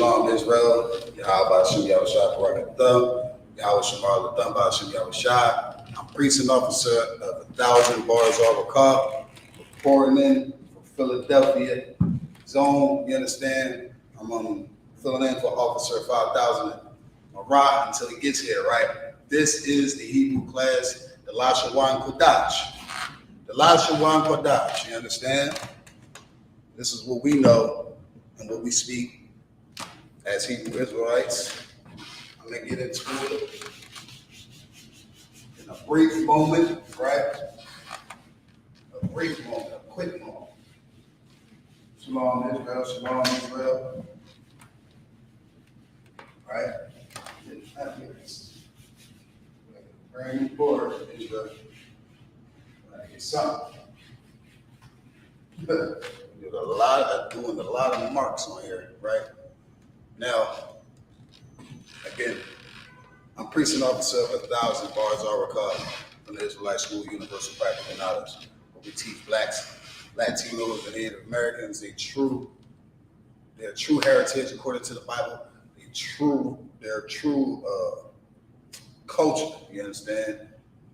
Shalom, Israel. Yahweh Shem Yahweh Shai Barak Thumb. Yahweh Shemal the Thumb by Shem Yahweh Shai. I'm precinct officer of 1,000 bars Overcall, reporting in from Philadelphia zone. You understand? I'm filling in for Officer 5,000 Marat until he gets here, right? This is the Hebrew class, the Lashawan Qadash. The Lashawan Qadash, you understand? This is what we know and what we speak as Hebrew Israelites. I'm going to get into it in a brief moment, right? A brief moment, a quick moment. Shalom Israel, Shalom Israel. Right? Very important, Israel. Get something. Doing a lot of marks on here, right? Now, again, I'm precinct officer of 1,000 bars Overcall from the Israelite School of Universal Practical Knowledge, where we teach blacks, Latinos, and Native Americans their true heritage according to the Bible, their true culture. You understand?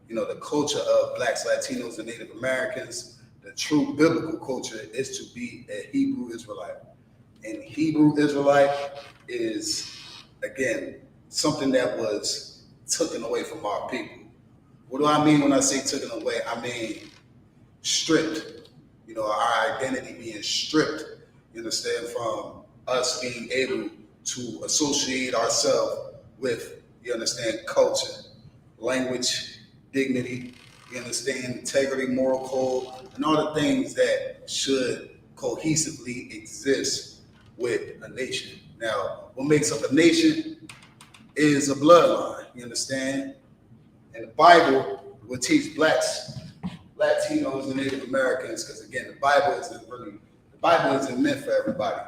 You know, the culture of blacks, Latinos, and Native Americans. The true biblical culture is to be a Hebrew Israelite. And Hebrew Israelite is, again, something that was taken away from our people. What do I mean when I say taken away? I mean stripped. You know, our identity being stripped, you understand, from us being able to associate ourselves with, you understand, culture, language, dignity, you understand, integrity, moral code, and all the things that should cohesively exist with a nation. Now, what makes up a nation is a bloodline, you understand? And the Bible will teach blacks, Latinos, and Native Americans, because again, the Bible isn't meant for everybody.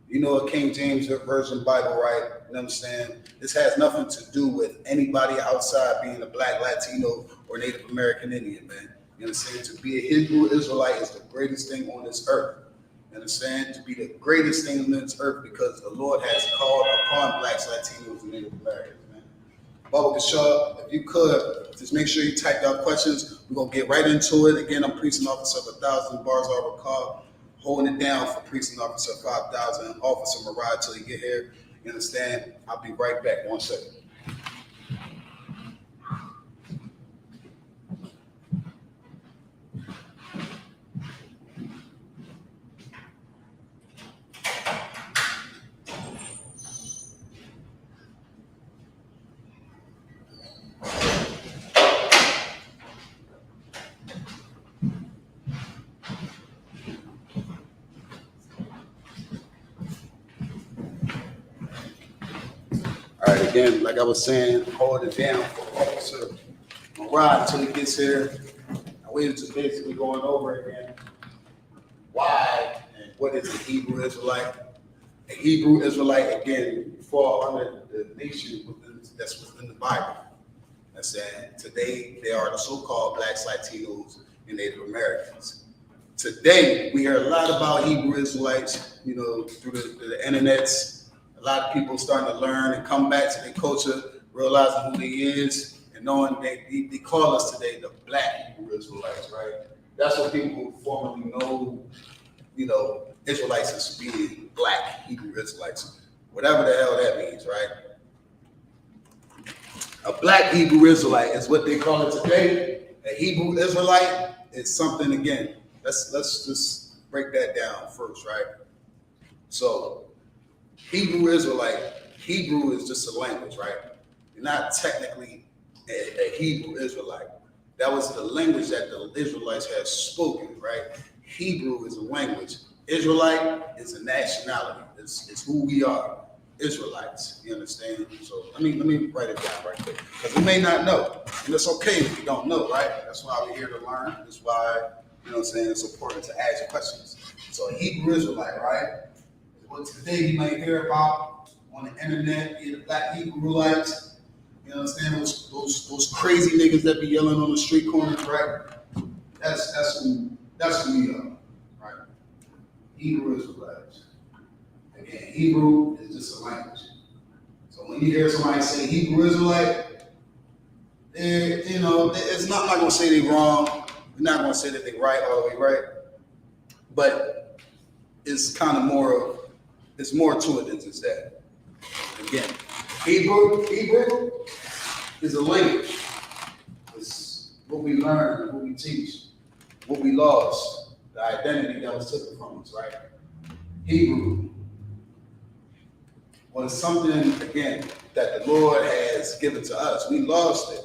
You know, a King James Version Bible, right? You know what I'm saying? This has nothing to do with anybody outside being a black, Latino, or Native American Indian, man. You understand? To be a Hebrew Israelite is the greatest thing on this earth. You understand? To be the greatest thing on this earth because the Lord has called upon blacks, Latinos, and Native Americans, man. Bubba Kashaw, if you could, just make sure you type out questions. We're going to get right into it. Again, I'm precinct officer of 1,000 bars Overcall, holding it down for precinct officer 5,000, Officer Marad till you get here. You understand? I'll be right back. 1 second. All right, again, like I was saying, hold it down for Officer Marad until he gets here. We're just basically going over again why and what is a Hebrew Israelite. A Hebrew Israelite, again, fall under the nation that's within the Bible. That's saying today they are the so-called blacks, Latinos, and Native Americans. Today, we hear a lot about Hebrew Israelites, you know, through the internets. A lot of people starting to learn and come back to their culture, realizing who they is, and knowing they call us today the black Hebrew Israelites, right? That's what people formerly know, you know, Israelites as being black Hebrew Israelites, whatever the hell that means, right? A black Hebrew Israelite is what they call it today. A Hebrew Israelite is something, again, let's just break that down first, right? So, Hebrew Israelite, Hebrew is just a language, right? You're not technically a Hebrew Israelite. That was the language that the Israelites had spoken, right? Hebrew is a language. Israelite is a nationality. It's who we are, Israelites. You understand? So let me write it down right quick, because we may not know, and it's okay if you don't know, right? That's why we're here to learn. That's why, you know what I'm saying, it's important to ask questions. So a Hebrew Israelite, right? What today you might hear about on the internet, the black Hebrewites, you know what I'm saying? Those crazy niggas that be yelling on the street corners, right? That's who we are, right? Hebrew Israelites. Again, Hebrew is just a language. So when you hear somebody say Hebrew Israelite, it's not, I'm not going to say they're wrong. We're not going to say that they're right all the way right. But it's kind of it's more to it than just that. Again, Hebrew is a language. It's what we learn, what we teach, what we lost, the identity that was taken from us, right? Hebrew was something, again, that the Lord has given to us. We lost it,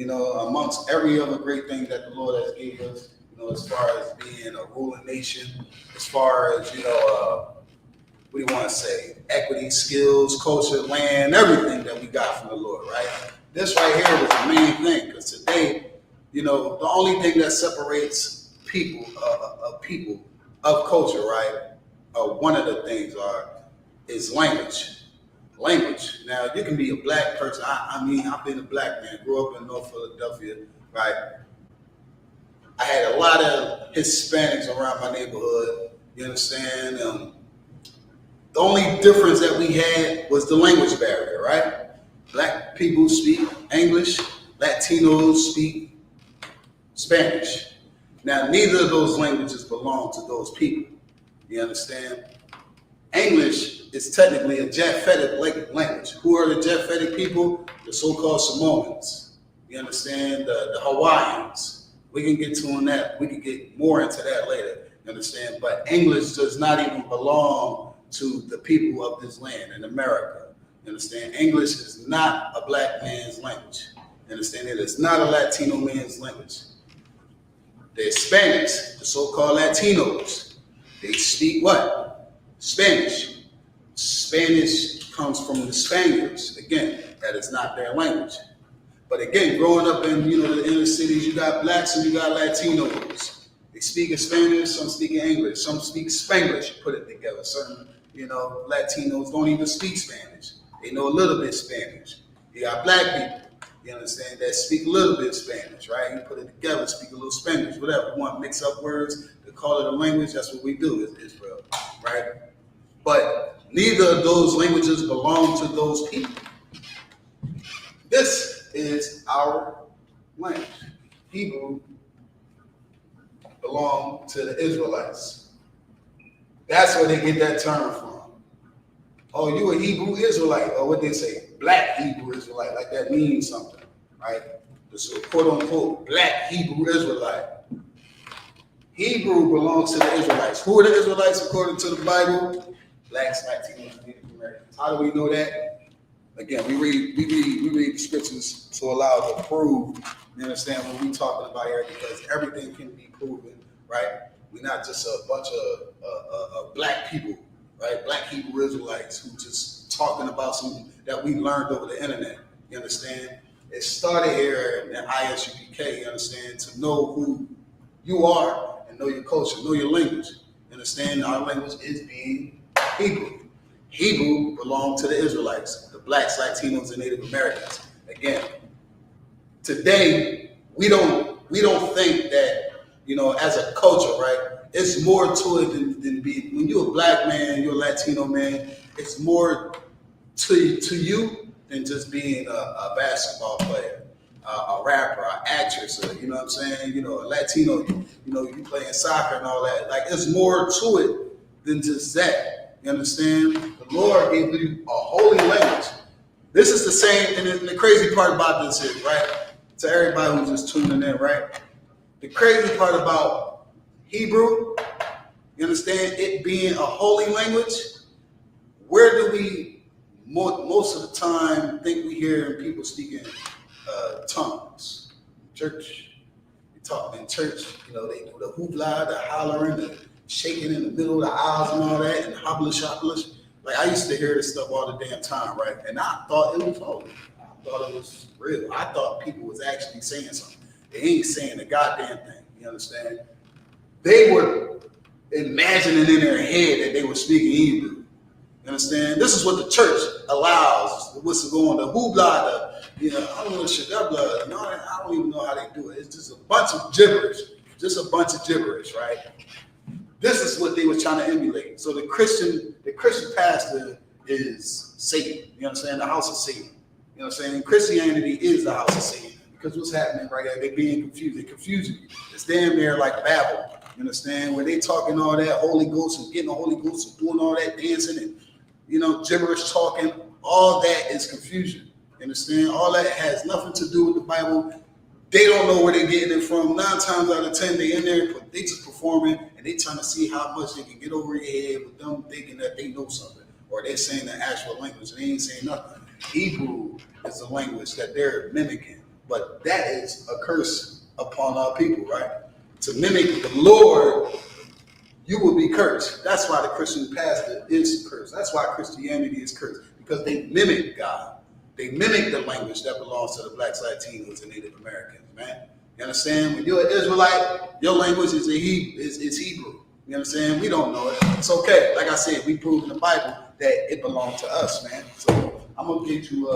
amongst every other great thing that the Lord has given us, as far as being a ruling nation, as far as, what do you want to say? Equity, skills, culture, land, everything that we got from the Lord, right? This right here was the main thing, because today, the only thing that separates people of culture, right? One of the things is language. Language. Now, you can be a black person. I mean, I've been a black man, grew up in North Philadelphia, right? I had a lot of Hispanics around my neighborhood, you understand? The only difference that we had was the language barrier, right? Black people speak English, Latinos speak Spanish. Now, neither of those languages belong to those people, you understand? English is technically a Japhetic language. Who are the Japhetic people? The so-called Samoans. You understand? The Hawaiians. We can get to on that. We can get more into that later. You understand? But English does not even belong to the people of this land in America. You understand? English is not a black man's language. You understand? It is not a Latino man's language. The Hispanics, the so-called Latinos, they speak what? Spanish. Spanish comes from the Spaniards. Again, that is not their language. But again, growing up in the inner cities, you got blacks and you got Latinos. They speak in Spanish, some speak in English, some speak Spanglish, put it together. Certain, Latinos don't even speak Spanish. They know a little bit Spanish. You got black people, you understand, that speak a little bit Spanish, right? You put it together, speak a little Spanish, whatever. You want to mix up words, to call it a language, that's what we do in Israel, right? But neither of those languages belong to those people. This is our language. Hebrew belong to the Israelites. That's where they get that term from. Oh, you a Hebrew Israelite, or what they say, black Hebrew Israelite, like that means something, right? So quote unquote, black Hebrew Israelite. Hebrew belongs to the Israelites. Who are the Israelites according to the Bible? Blacks, Latinos, Native Americans. How do we know that? Again, we read the scriptures to allow to prove, you understand, what we're talking about here, because everything can be proven, right? We're not just a bunch of black people, right? Black Hebrew Israelites who just talking about something that we learned over the internet, you understand? It started here in I.S.U.P.K, you understand, to know who you are and know your culture, know your language. You understand? Our language is being Hebrew. Hebrew belonged to the Israelites, the blacks, Latinos, and Native Americans. Again, today we don't think that, as a culture, right? It's more to it than being, when you're a black man, you're a Latino man, it's more to you than just being a basketball player, a rapper, an actress, you know what I'm saying? A Latino, you playing soccer and all that. Like, it's more to it than just that. You understand? The Lord gave you a holy language. This is the same, and the crazy part about this is, right? To everybody who's just tuning in, right? The crazy part about Hebrew, you understand, it being a holy language, where do we most of the time think we hear people speaking tongues? Church. We talk in church, they do the hoopla, the hollering, the shaking in the middle of the aisles and all that, and hobblish. Like, I used to hear this stuff all the damn time, right? And I thought it was holy. I thought it was real. I thought people was actually saying something. They ain't saying a goddamn thing, you understand? They were imagining in their head that they were speaking Hebrew. You understand? This is what the church allows. What's going on, the hoopla, I don't know shit, that blood. I don't even know how they do it. It's just a bunch of gibberish. Just a bunch of gibberish, right? This is what they were trying to emulate. So the Christian pastor is Satan. You understand? The house of Satan. You know what I'm saying? Christianity is the house of Satan. Because what's happening right now, they're being confused. They're confusing you. It's damn near like Babel. You understand? When they talking all that Holy Ghost and getting the Holy Ghost and doing all that dancing and, you know, gibberish talking, all that is confusion. You understand? All that has nothing to do with the Bible. They don't know where they're getting it from. 9 times out of 10, they in there, but they just performing and they trying to see how much they can get over your head with them thinking that they know something. Or they're saying the actual language. They ain't saying nothing. Hebrew is the language that they're mimicking. But that is a curse upon our people, right? To mimic the Lord, you will be cursed. That's why the Christian pastor is cursed. That's why Christianity is cursed. Because they mimic God. They mimic the language that belongs to the blacks, Latinos, and Native Americans, man. You understand? When you're an Israelite, your language is Hebrew. You understand? We don't know it. It's okay. Like I said, we prove in the Bible that it belonged to us, man. So I'm going to get you,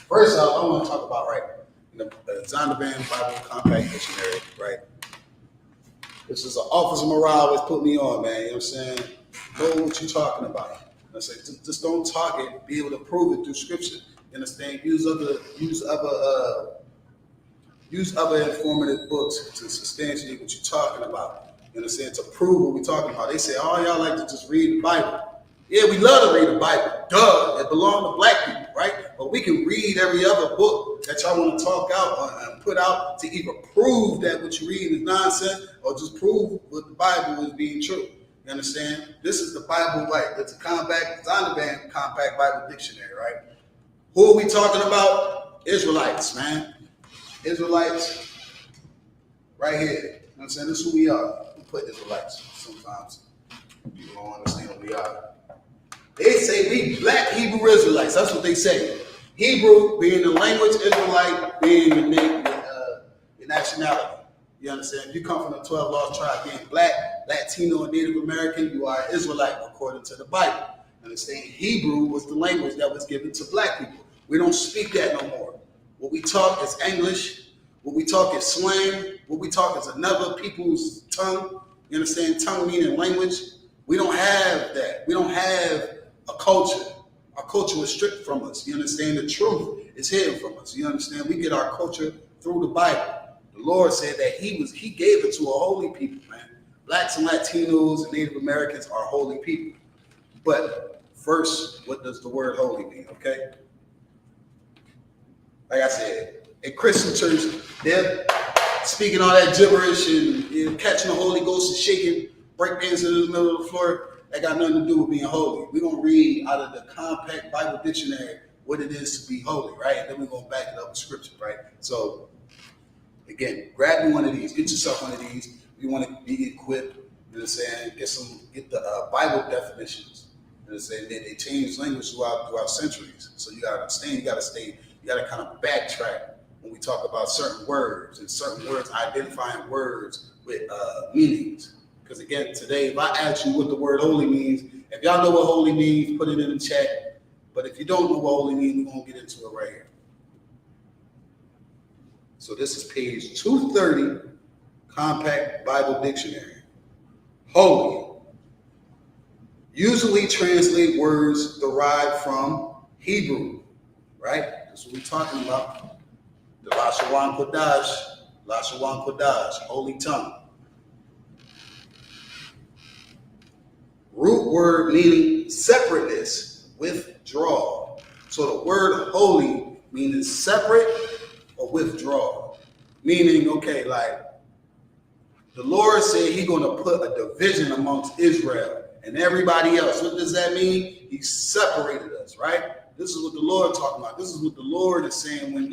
first off, I want to talk about, right, the Zondervan Bible Compact Dictionary, right? This is an officer morale that's put me on, man. You know what I'm saying? Know what you're talking about. I say, just don't talk it. Be able to prove it through scripture. You understand? Use other informative books to substantiate what you're talking about. You understand? To prove what we're talking about. They say, oh, y'all like to just read the Bible. Yeah, we love to read the Bible. Duh, it belongs to black people, right? But we can read every other book that y'all want to talk out and put out to either prove that what you read is nonsense or just prove what the Bible is being true. You understand? This is the Bible, right? It's a Zondervan Compact Bible Dictionary, right? Who are we talking about? Israelites, man. Israelites, right here. You know what I'm saying? This is who we are. We put Israelites. Sometimes people don't understand who we are. They say we black Hebrew Israelites. That's what they say. Hebrew being the language, Israelite being the name, your nationality. You understand? If you come from the 12 lost tribe, being black, Latino, and Native American, you are Israelite according to the Bible. Understand? Hebrew was the language that was given to black people. We don't speak that no more. What we talk is English. What we talk is slang. What we talk is another people's tongue. You understand? Tongue meaning language. We don't have that. We don't have a culture. Our culture is stripped from us. You understand? The truth is hidden from us. You understand? We get our culture through the Bible. The Lord said that he gave it to a holy people, man. Blacks and Latinos and Native Americans are holy people. But first, what does the word holy mean, okay? Like I said, a Christian church, they're speaking all that gibberish and catching the Holy Ghost and shaking, breakdancing in the middle of the floor. That got nothing to do with being holy. We're going to read out of the Compact Bible Dictionary what it is to be holy, right? And then we're going to back it up with scripture, right? So, again, grab you one of these. Get yourself one of these. You want to be equipped, you know what I'm saying? Get the Bible definitions. You know what I'm saying? They change language throughout centuries. So you got to understand, you got to kind of backtrack when we talk about certain words and certain words, identifying words with meanings. Because again, today, if I ask you what the word holy means, if y'all know what holy means, put it in the chat. But if you don't know what holy means, we're going to get into it right here. So this is page 230, Compact Bible Dictionary. Holy. Usually translate words derived from Hebrew, right? That's what we're talking about. The Lashawan Qadash, holy tongue. Root word meaning separateness, withdraw. So the word holy meaning separate or withdraw. Meaning, okay, like the Lord said he's going to put a division amongst Israel and everybody else. What does that mean? He separated us, right? This is what the Lord talking about. This is what the Lord is saying when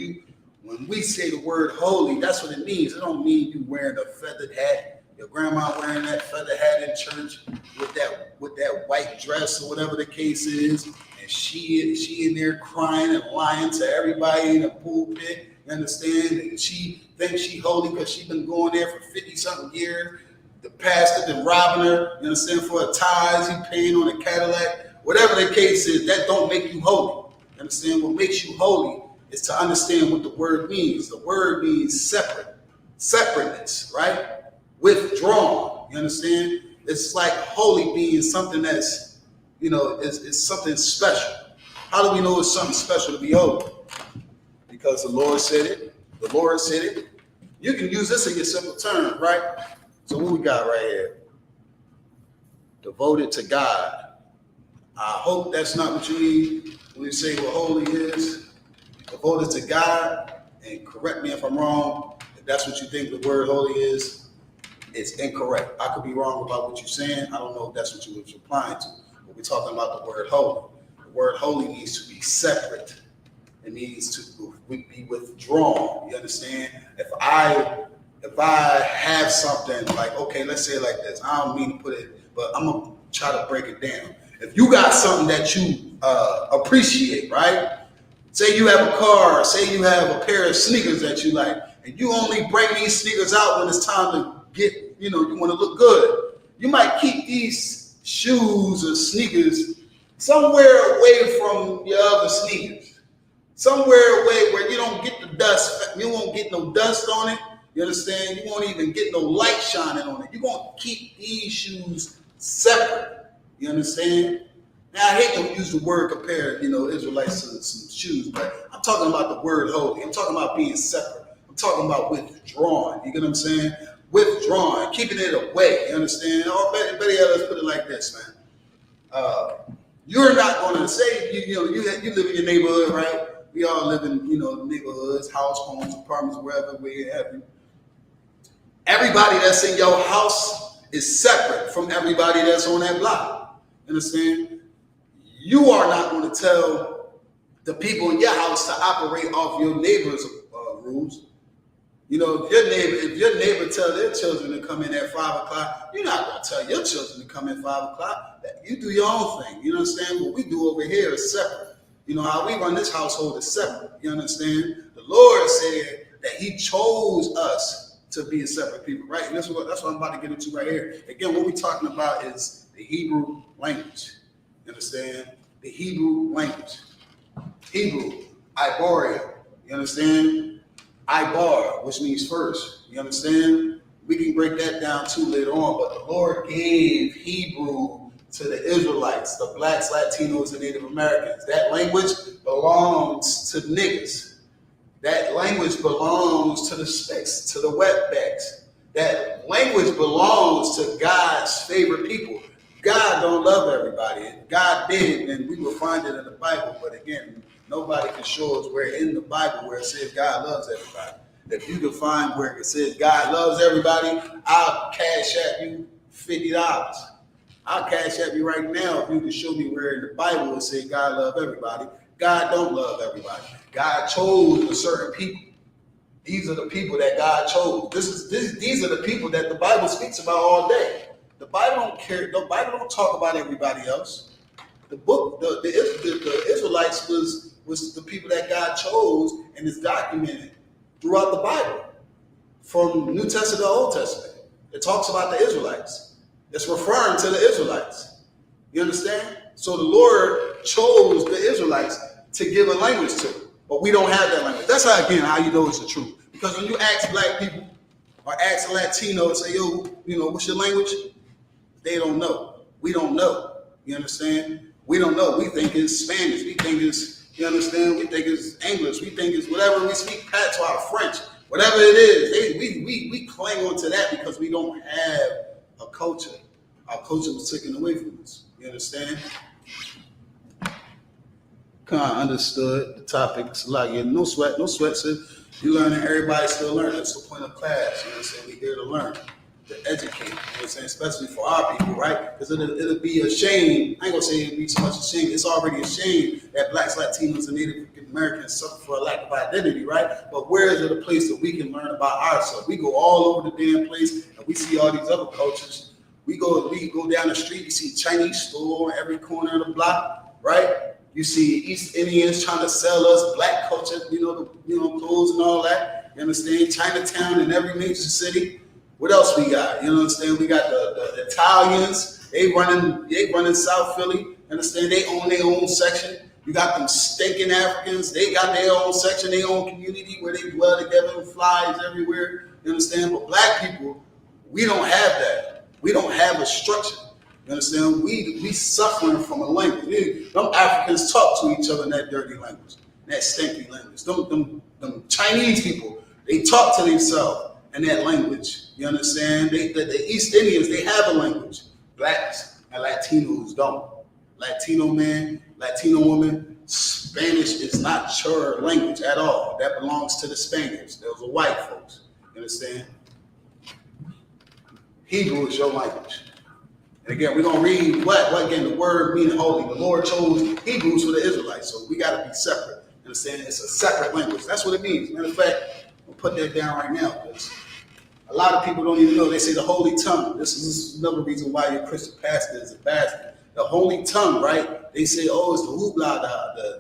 we say the word holy, that's what it means. It don't mean you wearing a feathered hat. Your grandma wearing that feather hat in church with that white dress or whatever the case is, and she in there crying and lying to everybody in the pulpit. You understand? And she thinks she holy because she been going there for 50-something years. The pastor been robbing her. You understand? For a tithes, he paying on a Cadillac. Whatever the case is, that don't make you holy. You understand? What makes you holy is to understand what the word means. The word means separate, separateness, right? Withdrawn. drawn. You understand? It's like holy being something that's, it's something special. How do we know it's something special to be holy? Because the Lord said it. The Lord said it. You can use this in your simple terms, right? So what we got right here? Devoted to God. I hope that's not what you mean when you say what holy is. Devoted to God, and correct me if I'm wrong. If that's what you think the word holy is, it's incorrect. I could be wrong about what you're saying. I don't know if that's what you were replying to. But we're talking about the word holy. The word holy means to be separate. It means to be withdrawn. You understand? If I have something like, okay, let's say it like this. I don't mean to put it, but I'm gonna try to break it down. If you got something that you appreciate, right? Say you have a car, say you have a pair of sneakers that you like, and you only bring these sneakers out when it's time to get, you want to look good. You might keep these shoes or sneakers somewhere away from your other sneakers. Somewhere away where you don't get the dust, you won't get no dust on it. You understand? You won't even get no light shining on it. You're going to keep these shoes separate. You understand? Now, I hate to use the word compare, Israelites to some shoes, but I'm talking about the word holy. I'm talking about being separate. I'm talking about withdrawing. You get what I'm saying? Withdrawing, keeping it away. You understand? Or better yet, let's put it like this, man. You're not going to say, you live in your neighborhood, right? We all live in, neighborhoods, house, homes, apartments, wherever we have you. Everybody that's in your house is separate from everybody that's on that block. Understand? You are not going to tell the people in your house to operate off your neighbor's rules. If your neighbor tell their children to come in at 5 o'clock, you're not going to tell your children to come in 5 o'clock. You do your own thing. You understand? What we do over here is separate. How we run this household is separate. You understand? The Lord said that he chose us to be a separate people, right? And that's what I'm about to get into right here. Again, what we're talking about is the Hebrew language. You understand? The Hebrew language. Hebrew, Iboria. You understand? Ibar, which means first. You understand? We can break that down too later on, but the Lord gave Hebrew to the Israelites, the blacks, Latinos, and Native Americans. That language belongs to niggas. That language belongs to the specks, to the wetbacks. That language belongs to God's favorite people. God don't love everybody. God did, and we will find it in the Bible. But again, nobody can show us where in the Bible where it says God loves everybody. If you can find where it says God loves everybody, I'll cash at you $50. I'll cash at you right now if you can show me where in the Bible it says God loves everybody. God don't love everybody. God chose a certain people. These are the people that God chose. These are the people that the Bible speaks about all day. The Bible don't care. The Bible don't talk about everybody else. The book, the Israelites was the people that God chose, and it's documented throughout the Bible, from New Testament to Old Testament. It talks about the Israelites. It's referring to the Israelites. You understand? So the Lord chose the Israelites to give a language to, but we don't have that language. That's how you know it's the truth. Because when you ask black people or ask a Latino and say, yo, what's your language? They don't know. We don't know. You understand? We don't know. We think it's Spanish. We think it's, you understand? We think it's English. We think it's whatever we speak, patois, French, whatever it is. We cling on to that because we don't have a culture. Our culture was taken away from us. You understand? Kind of understood the topics. Like, no sweat, sis. You learning, everybody still learning. That's the point of class. You know what I'm saying? We're here to learn, to educate. You know what I'm saying? Especially for our people, right? Because it'll be a shame. I ain't gonna say it'll be so much a shame. It's already a shame that blacks, Latinos, and Native Americans suffer for a lack of identity, right? But where is it a place that we can learn about ourselves? We go all over the damn place, and we see all these other cultures. We go down the street. You see Chinese store on every corner of the block, right? You see East Indians trying to sell us black culture, clothes and all that. You understand? Chinatown in every major city. What else we got? You understand? We got the Italians. They running South Philly. You understand? They own their own section. You got them stinking Africans. They got their own section, their own community where they dwell together and flies everywhere. You understand? But black people, we don't have that. We don't have a structure. You understand? We suffering from a language. Them Africans talk to each other in that dirty language, that stinky language. Them Chinese people, they talk to themselves in that language. You understand? The East Indians, they have a language. Blacks and Latinos don't. Latino man, Latino woman, Spanish is not your language at all. That belongs to the Spaniards. Those are white folks. You understand? Hebrew is your language. And again, we're going to read what again, the word meaning holy. The Lord chose Hebrews for the Israelites, so we got to be separate. You understand? It's a separate language. That's what it means. Matter of fact, I'll put that down right now, because a lot of people don't even know. They say the holy tongue. This is another reason why your Christian pastor is a bastard. The holy tongue, right? They say, oh, it's the hoopla,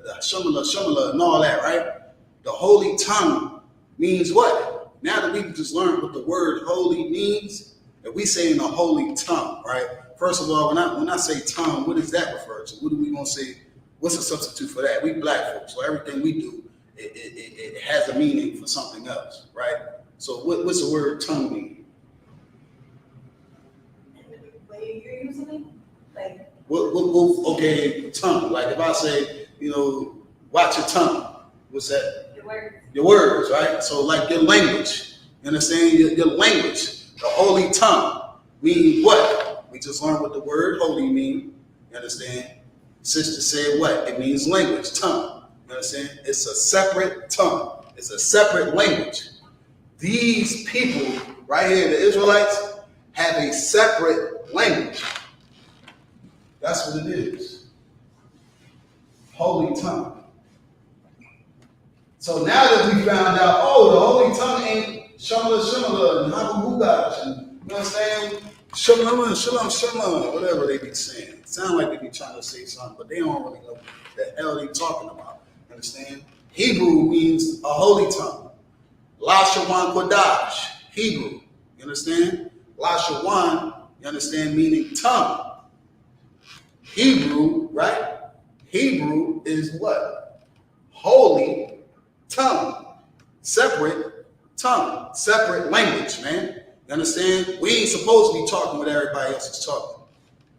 the shumala, and all that, right? The holy tongue means what? Now that we just learned what the word holy means, if we say in the holy tongue, right? First of all, when I say tongue, what does that refer to? What are we going to say? What's a substitute for that? We black folks, so everything we do, it has a meaning for something else, right? So what's the word tongue mean? The way you're using it? Like, okay, tongue. Like if I say, watch your tongue. What's that? your words. Your words, right? So like your language. You understand? Your language. The holy tongue means what? We just learned what the word holy means. You understand? Sister said what? It means language, tongue. You understand? It's a separate tongue. It's a separate language. These people right here, the Israelites, have a separate language. That's what it is. Holy tongue. So now that we found out, the holy tongue ain't shumala and Qadash, and you know what I'm saying? Shalom, whatever they be saying. It sound like they be trying to say something, but they don't really know what the hell they talking about. You understand? Hebrew means a holy tongue. Lashawan Qadash, Hebrew. You understand? Lashawan, you understand, meaning tongue. Hebrew, right? Hebrew is what? Holy tongue. Separate tongue. Separate language, man. You understand? We ain't supposed to be talking what everybody else is talking.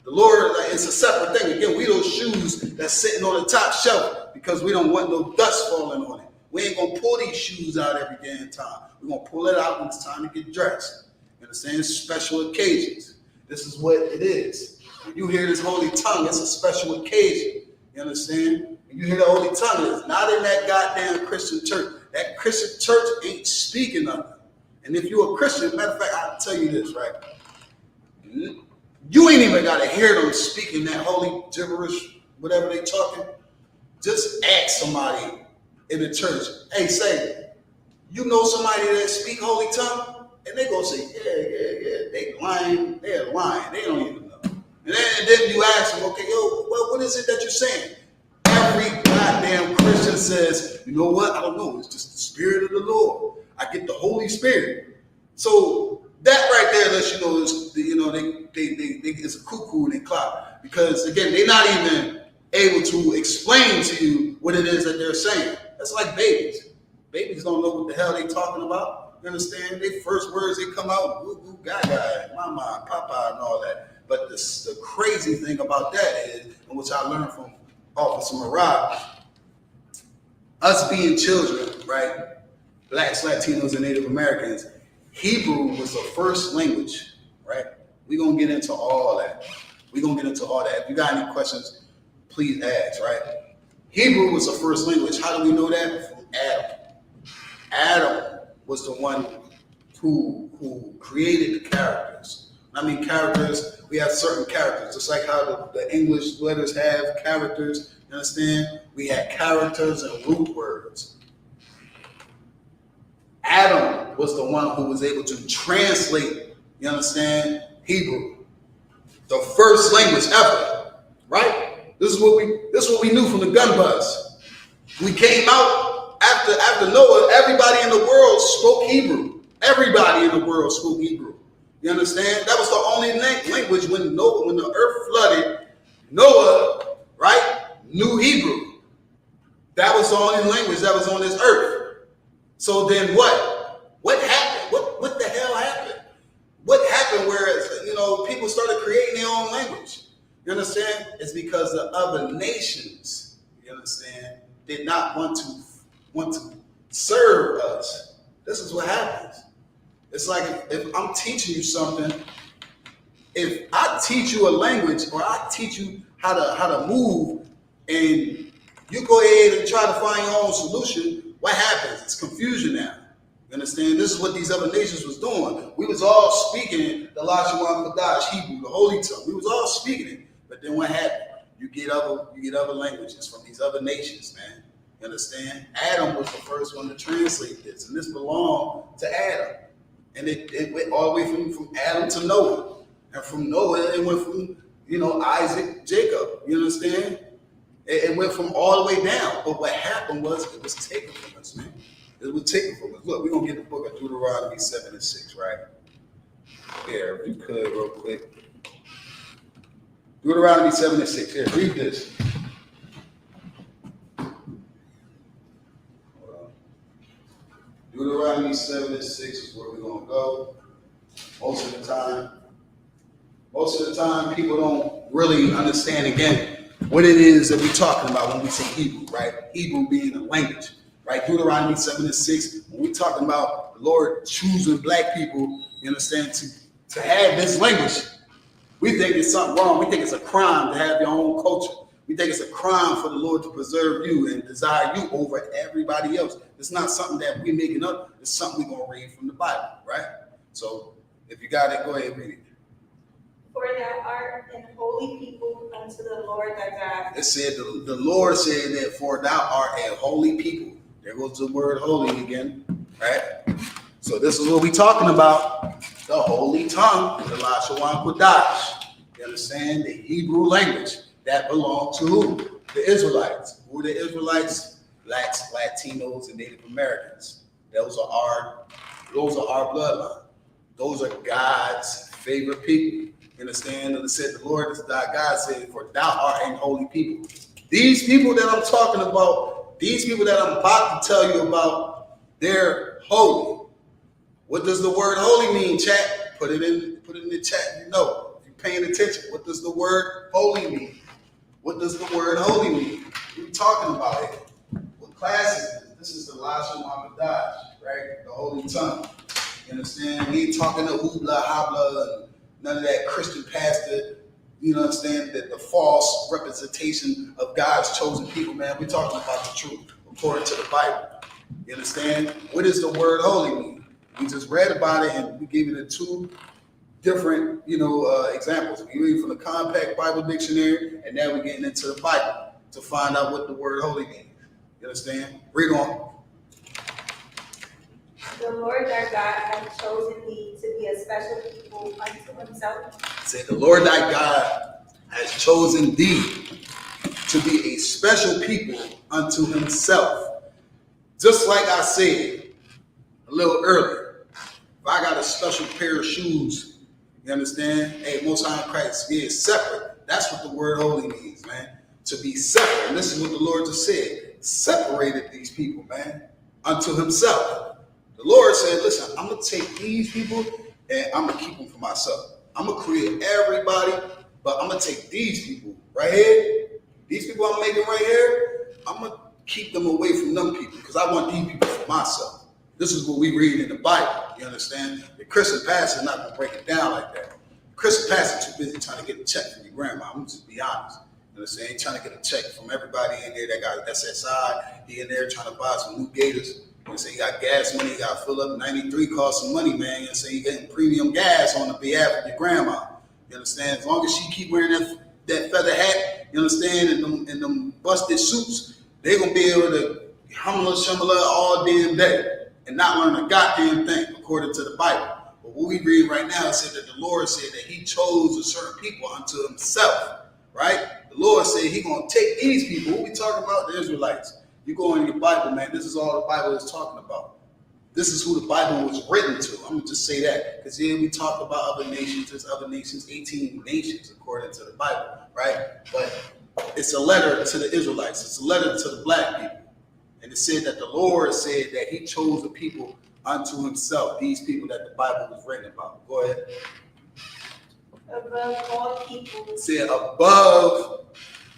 The Lord, it's a separate thing. Again, we those shoes that's sitting on the top shelf because we don't want no dust falling on it. We ain't going to pull these shoes out every damn time. We're going to pull it out when it's time to get dressed. You understand? Special occasions. This is what it is. When you hear this holy tongue, it's a special occasion. You understand? When you hear the holy tongue, it's not in that goddamn Christian church. That Christian church ain't speaking of it. And if you're a Christian, matter of fact, I'll tell you this, right? You ain't even got to hear them speaking that holy gibberish, whatever they talking. Just ask somebody in the church, hey, say, you know somebody that speak holy tongue? And they go say, yeah. They lying. They're lying. They don't even know. And then you ask them, okay, what is it that you're saying? Every goddamn Christian says, you know what? I don't know. It's just the Spirit of the Lord. I get the Holy Spirit. So that right there lets you know, it's a cuckoo and they clock. Because again, they're not even able to explain to you what it is that they're saying. That's like babies. Babies don't know what the hell they're talking about. You understand? Their first words, they come out, goo goo gaga, mama, papa, and all that. But the crazy thing about that is, and which I learned from Officer Marab, us being children, right? Blacks, Latinos, and Native Americans, Hebrew was the first language, right? We're going to get into all that. We're going to get into all that. If you got any questions, please ask, right? Hebrew was the first language. How do we know that? From Adam. Adam was the one who created the characters. I mean, characters, we have certain characters, just like how the English letters have characters, you understand? We had characters and root words. Adam was the one who was able to translate, you understand, Hebrew. The first language ever, right? This is what we knew from the gun buzz. We came out after Noah, everybody in the world spoke Hebrew. Everybody in the world spoke Hebrew. You understand? That was the only language when the earth flooded, Noah, right, knew Hebrew. That was the only language that was on this earth. So then what? What happened? What the hell happened? What happened whereas, people own language. You understand? It's because the other nations, you understand, did not want to serve us. This is what happens. It's like if I'm teaching you something, if I teach you a language or I teach you how to move, and you go ahead and try to find your own solution, what happens? It's confusion now. You understand? This is what these other nations was doing. We was all speaking the Lashawan, Qadash, Hebrew, the Holy Tongue. We was all speaking it. But then what happened? You get other languages from these other nations, man. You understand? Adam was the first one to translate this, and this belonged to Adam. And it went all the way from Adam to Noah. And from Noah, it went from, Isaac, Jacob. You understand? It went from all the way down. But what happened was it was taken from us, man. It was taken from us. Look, we're going to get the book of Deuteronomy 7 and 6, right? Here, if you could, real quick. Deuteronomy 7 and 6. Here, read this. Deuteronomy 7 and 6 is where we're going to go. Most of the time, people don't really understand, again, what it is that we're talking about when we say Hebrew, right? Hebrew being a language, right? Deuteronomy 7 and 6, when we're talking about the Lord choosing black people, you understand, to have this language, we think it's something wrong. We think it's a crime to have your own culture. We think it's a crime for the Lord to preserve you and desire you over everybody else. It's not something that we're making up. It's something we're going to read from the Bible, right? So if you got it, go ahead and read it. For thou art an holy people unto the Lord thy God. It said, the Lord said that for thou art a holy people. There goes the word holy again, right? So this is what we're talking about. The holy tongue, the Lashawan Qadash. You understand? The Hebrew language that belonged to who? The Israelites. Who are the Israelites? Blacks, Latinos, and Native Americans. Those are our bloodline. Those are God's favorite people. You understand? And it said, the Lord is thy God, said, for thou art an holy people. These people that I'm talking about, these people that I'm about to tell you about, they're holy. What does the word holy mean, chat? Put it in the chat. If you're paying attention. What does the word holy mean? What does the word holy mean? What are we talking about here? What class is this? This is the Lashawan Qadash, right? The holy tongue. You understand? We ain't talking to hoopla, habla, and none of that Christian pastor, understand, that the false representation of God's chosen people, man. We're talking about the truth according to the Bible. You understand? What does the word holy mean? We just read about it and we gave it in two different, examples. We read from the Compact Bible Dictionary, and now we're getting into the Bible to find out what the word holy means. You understand? Read on. The Lord thy God hath chosen thee to be a special people unto himself. Say, the Lord thy God has chosen thee to be a special people unto himself. Just like I said a little earlier, if I got a special pair of shoes, you understand? Hey, Most High Christ is separate. That's what the word holy means, man. To be separate. And this is what the Lord just said. Separated these people, man, unto himself. The Lord said, listen, I'm going to take these people and I'm going to keep them for myself. I'm going to create everybody, but I'm going to take these people right here. These people I'm making right here, I'm going to keep them away from them people because I want these people for myself. This is what we read in the Bible, you understand? The Christian pastor is not going to break it down like that. The Christian pastor is too busy trying to get a check from your grandma. I'm going to just be honest. You understand? He's trying to get a check from everybody in there that got SSI. He in there trying to buy some new Gators. You say he got gas money, he got to fill up. 93 costs some money, man. You say he getting premium gas on the behalf of your grandma. You understand? As long as she keep wearing that feather hat, you understand, and them busted suits, they're going to be able to humla all damn day and not learn a goddamn thing according to the Bible. But what we read right now, it said that the Lord said that he chose a certain people unto himself, right? The Lord said he going to take these people. What we talking about? The Israelites. You go in your Bible, man, this is all the Bible is talking about. This is who the Bible was written to. I'm going to just say that. Because then we talk about other nations. There's other nations, 18 nations according to the Bible, right? But it's a letter to the Israelites. It's a letter to the black people. And it said that the Lord said that he chose the people unto himself. These people that the Bible was written about. Go ahead. above all people. Said above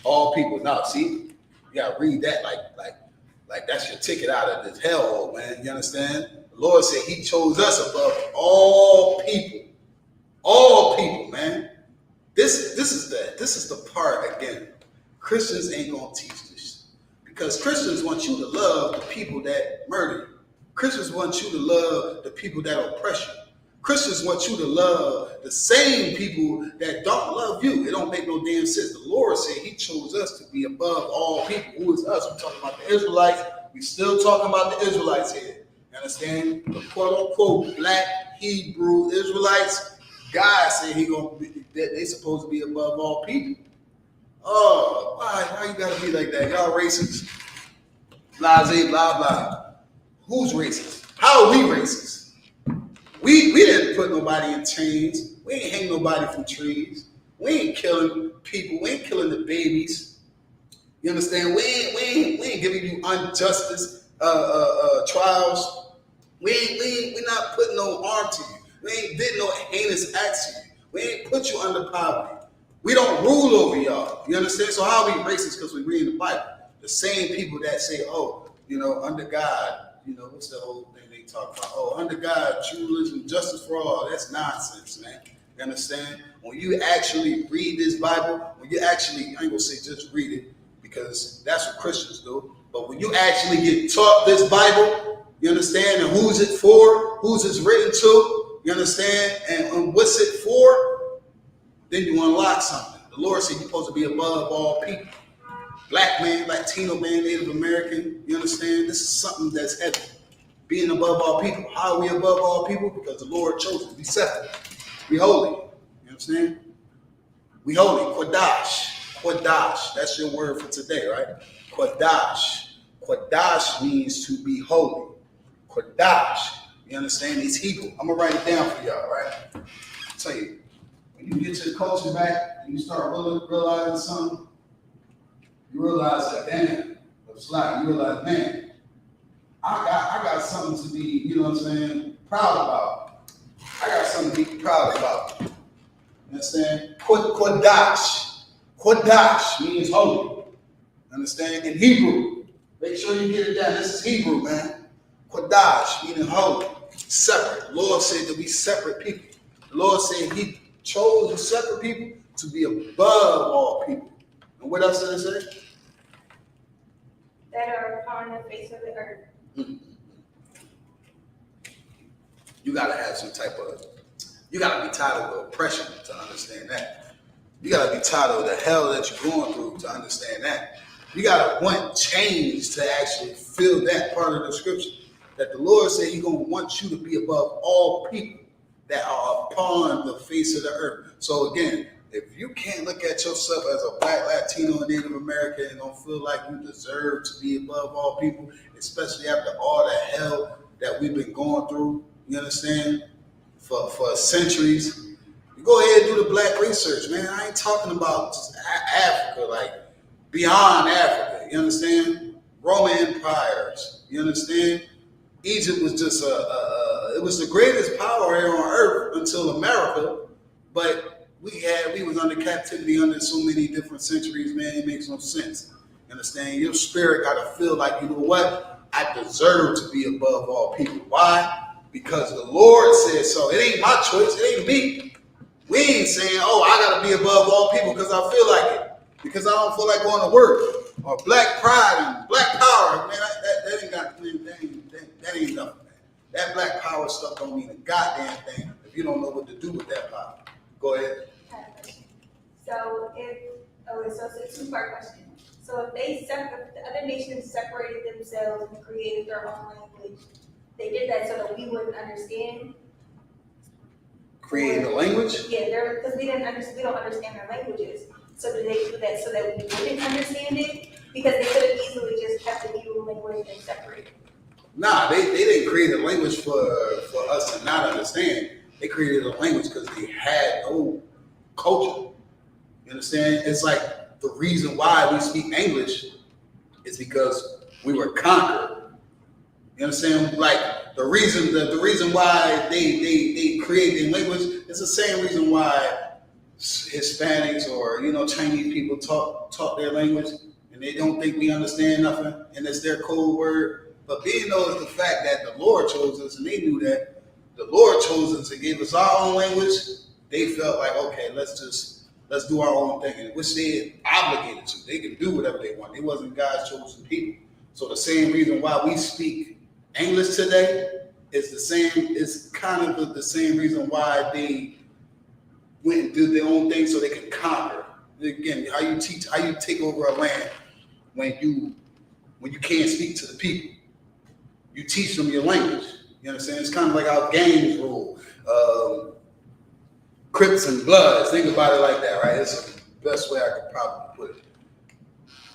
all people. Now, see, you gotta read that like that's your ticket out of this hellhole, man. You understand? The Lord said He chose us above all people. All people, man. This is the part again. Christians ain't gonna teach this because Christians want you to love the people that murder you. Christians want you to love the people that oppress you. Christians want you to love the same people that don't love you. It don't make no damn sense. The Lord said He chose us to be above all people. Who is us? We're talking about the Israelites. We still talking about the Israelites here. You understand? The quote unquote black Hebrew Israelites. God said they supposed to be above all people. Oh, why you gotta be like that? Y'all racist. Blase, blah, blah. Who's racist? How are we racist? We didn't put nobody in chains. We ain't hang nobody from trees. We ain't killing people. We ain't killing the babies. You understand? We ain't giving you injustice trials. We not putting no harm to you. We ain't did no heinous acts to you. We ain't put you under poverty. We don't rule over y'all. You understand? So how are we racist? Because we read the Bible. The same people that say, oh, under God, what's the whole thing they talk about? Oh, under God, true religion, justice for all. That's nonsense, man. You understand? When you actually read this Bible, I ain't gonna say just read it, because that's what Christians do. But when you actually get taught this Bible, you understand, and who's it for, who's it's written to, you understand, and what's it for, then you unlock something. The Lord said you're supposed to be above all people. Black man, Latino man, Native American, you understand? This is something that's heavy. Being above all people. How are we above all people? Because the Lord chose us. We separate. We holy. You understand? We holy. Qadash. Qadash. That's your word for today, right? Qadash. Qadash means to be holy. Qadash. You understand? It's Hebrew. I'm going to write it down for y'all, right? I'll tell you, when you get your culture back and you start realizing something, you realize that, damn, it's like you realize, man, I got something to be, you know what I'm saying, proud about. I got something to be proud about. You understand? Qadash. Qadash means holy. Understand? In Hebrew. Make sure you get it down. This is Hebrew, man. Qadash meaning holy. Separate. The Lord said to be separate people. The Lord said He chose the separate people to be above all people. And what else did it say? That are upon the face of the earth. You gotta have some type of, you gotta be tired of the oppression to understand that. You gotta be tired of the hell that you're going through to understand that. You gotta want change to actually feel that part of the scripture. That the Lord said He's gonna want you to be above all people that are upon the face of the earth. So again, if you can't look at yourself as a black, Latino, and Native American and don't feel like you deserve to be above all people, especially after all the hell that we've been going through, you understand, for centuries, you go ahead and do the black research, man. I ain't talking about just Africa, like beyond Africa, you understand? Roman empires, you understand? Egypt was just it was the greatest power here on earth until America, but we was under captivity under so many different centuries, man. It makes no sense. You understand? Your spirit gotta feel like, you know what? I deserve to be above all people. Why? Because the Lord said so. It ain't my choice. It ain't me. We ain't saying, oh, I gotta be above all people because I feel like it. Because I don't feel like going to work. Or black pride and black power. Man, that ain't got that ain't nothing, man. That black power stuff don't mean a goddamn thing if you don't know what to do with that power. Go ahead. So it's a two-part question. So if the other nations separated themselves and created their own language, they did that so that we wouldn't understand. Creating a language? Yeah, because we don't understand their languages. So did they do that so that we wouldn't understand it? Because they could have easily just kept the Hebrew language and separated. Nah, they didn't create a language for us to not understand. They created a language because they had no culture. You understand? It's like the reason why we speak English is because we were conquered. You understand? Like the reason why they create their language is the same reason why Hispanics or, Chinese people talk their language and they don't think we understand nothing and it's their code word. But being though is the fact that the Lord chose us and they knew that the Lord chose us and gave us our own language, they felt like, okay, let's do our own thing, and which they obligated to. They can do whatever they want. They wasn't God's chosen people. So the same reason why we speak English today is the same. It's kind of the same reason why they went and did their own thing so they could conquer. Again, how you take over a land when you can't speak to the people. You teach them your language. You understand? It's kind of like how gangs rule. Crips and Bloods. Think about it like that, right? It's the best way I could probably put it.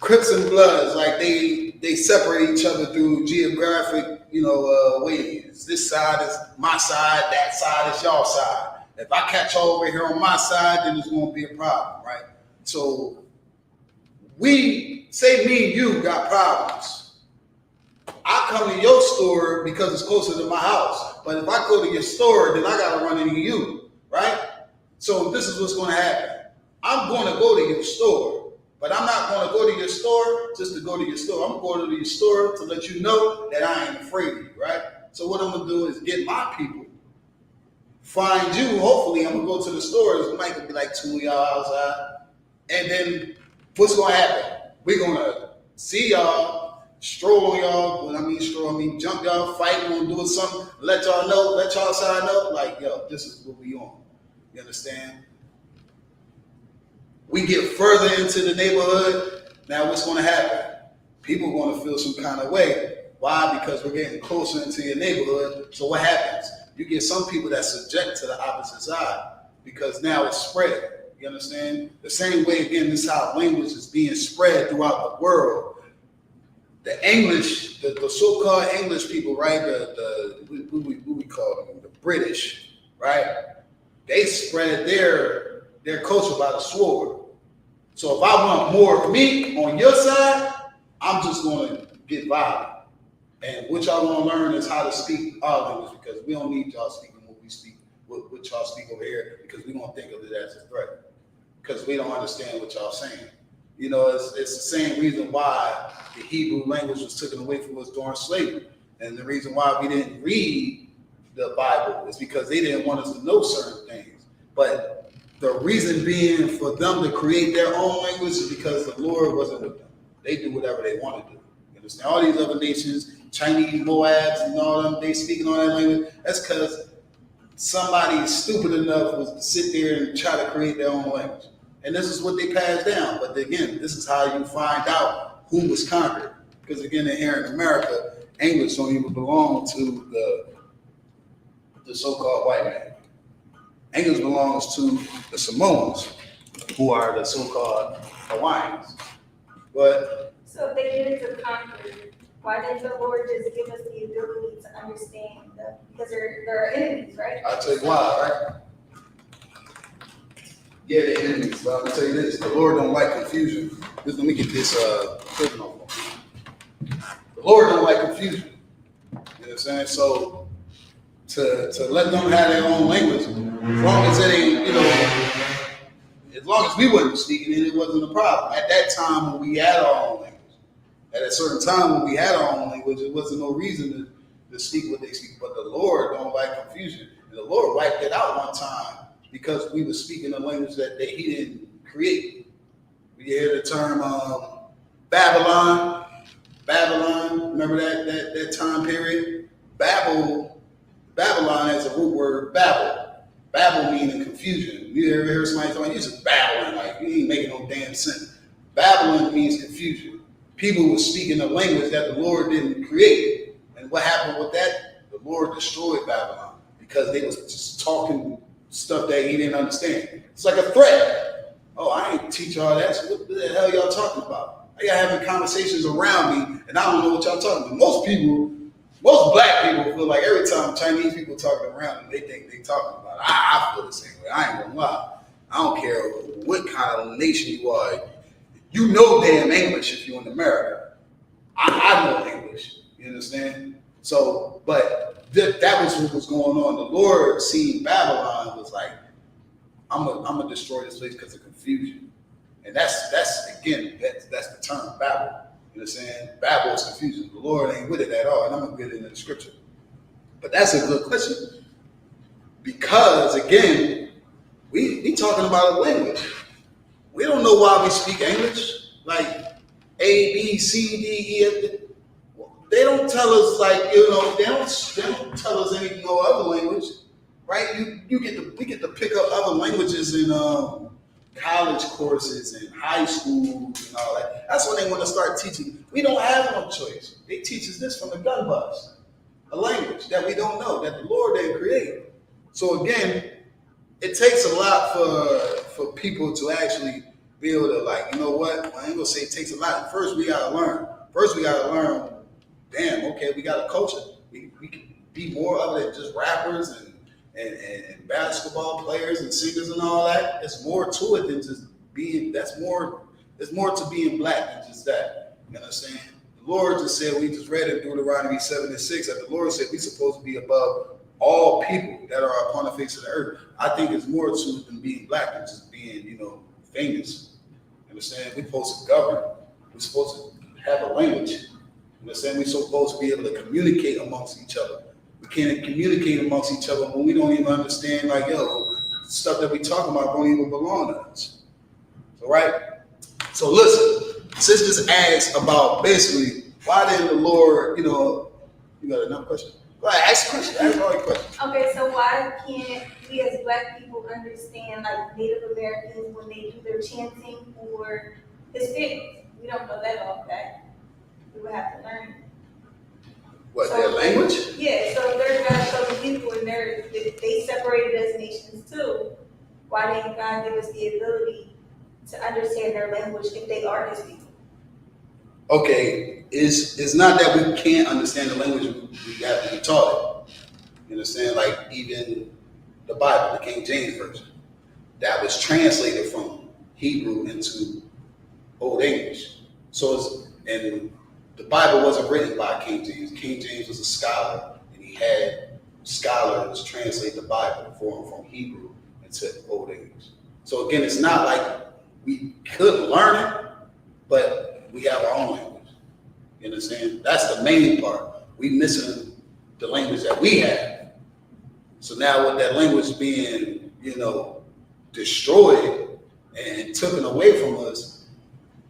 Crips and Bloods, like they separate each other through geographic, ways. This side is my side, that side is your side. If I catch y'all over here on my side, then there's going to be a problem, right? So me and you got problems. I come to your store because it's closer to my house. But if I go to your store, then I got to run into you, right? So this is what's going to happen. I'm going to go to your store, but I'm not going to go to your store just to go to your store. I'm going to go to your store to let you know that I ain't afraid of you, right? So what I'm going to do is get my people, find you. Hopefully, I'm going to go to the store. It might be like 2 of y'all outside. And then what's going to happen? We're going to see y'all, stroll on y'all. When I mean stroll, I mean jump y'all, fight, we're going to do something, let y'all know, let y'all sign up. Like, yo, this is what we on. You understand? We get further into the neighborhood. Now what's going to happen? People are going to feel some kind of way. Why? Because we're getting closer into your neighborhood. So what happens? You get some people that subject to the opposite side because now it's spread. You understand? The same way, again, this is how language is being spread throughout the world. The English, the so-called English people, right? What we call them? The British, right? They spread their culture by the sword. So if I want more of me on your side, I'm just going to get violent. And what y'all want to learn is how to speak our language, because we don't need y'all speaking what we speak, what y'all speak over here, because we don't think of it as a threat, because we don't understand what y'all saying. It's the same reason why the Hebrew language was taken away from us during slavery. And the reason why we didn't read the Bible is because they didn't want us to know certain things. But the reason being for them to create their own language is because the Lord wasn't with them. They do whatever they want to do. You understand? All these other nations, Chinese, Moabs, and all them, they speaking all that language. That's because somebody stupid enough was to sit there and try to create their own language. And this is what they passed down. But again, this is how you find out who was conquered. Because again, here in America, English don't even belong to the so-called white man. English belongs to the Samoans, who are the so-called Hawaiians. But so if they needed to conquer, why didn't the Lord just give us the ability to understand them? Because they're our enemies, right? I'll tell you why, right? Yeah, they're enemies, but I'm gonna tell you this: the Lord don't like confusion. Let me get this clip on. The Lord don't like confusion. You know what I'm saying? So to let them have their own language, as long as it ain't, as long as we wasn't speaking it, it wasn't a problem. At that time when we had our own language, at a certain time when we had our own language, it wasn't no reason to speak what they speak. But the Lord don't like confusion. And the Lord wiped it out one time because we were speaking a language that He didn't create. We hear the term Babylon. Babylon, remember that time period? Babylon has a root word, Babel. Babel meaning confusion. You ever hear somebody talking, you're just babbling, like you ain't making no damn sense. Babylon means confusion. People were speaking a language that the Lord didn't create. And what happened with that? The Lord destroyed Babylon because they was just talking stuff that He didn't understand. It's like a threat. Oh, I ain't teach y'all that. So what the hell y'all talking about? I got having conversations around me, and I don't know what y'all talking about. Most black people feel like every time Chinese people talking around them, they think they talking about it. I feel the same way. I ain't gonna lie. I don't care what kind of nation you are. You know damn English if you're in America. I know English. You understand? So, but that was what was going on. The Lord seeing Babylon was like, I'm gonna destroy this place because of confusion. And that's the term Babel. You know what I'm saying? Babel is confusion. The Lord ain't with it at all. And I'm gonna get it in the scripture. But that's a good question. Because again, we talking about a language. We don't know why we speak English. Like A, B, C, D, E, F. They don't tell us they don't tell us any no other language, right? We get to pick up other languages in college courses and high school and all that. That's when they want to start teaching. We don't have no choice. They teach us this from the gun bus, a language that we don't know, that the Lord didn't create. So again, it takes a lot for people to actually be able to I ain't gonna say it takes a lot. First we gotta learn. Damn, okay, we got a culture. We can be more of it than just rappers and basketball players and singers and all that. There's more to it than just being, there's more to being black than just that. You know what I'm saying? The Lord just said, we just read in Deuteronomy 7:6, that the Lord said we're supposed to be above all people that are upon the face of the earth. I think it's more to it than being black than just being, famous. You understand? We're supposed to govern. We're supposed to have a language. You know what I'm saying? We're supposed to be able to communicate amongst each other. We can't communicate amongst each other when we don't even understand, stuff that we talk about don't even belong to us. So, right? So listen, sis just asked about basically, why didn't the Lord, you got another question? Go ahead, ask a question. Ask all your questions. Okay, so why can't we as black people understand Native Americans when they do their chanting or Hispanics? We don't know that off that. We would have to learn. What, their language? Yeah, so there's got some people in there, they separated as nations too. Why didn't God give us the ability to understand their language if they are His people? Okay, it's not that we can't understand the language, we have to be taught it. You understand? Even the Bible, the King James Version, that was translated from Hebrew into Old English. And the Bible wasn't written by King James. King James was a scholar, and he had scholars translate the Bible for him from Hebrew into Old English. So again, it's not like we could learn it, but we have our own language. You understand? That's the main part. We missing the language that we have. So now with that language being, destroyed and taken away from us,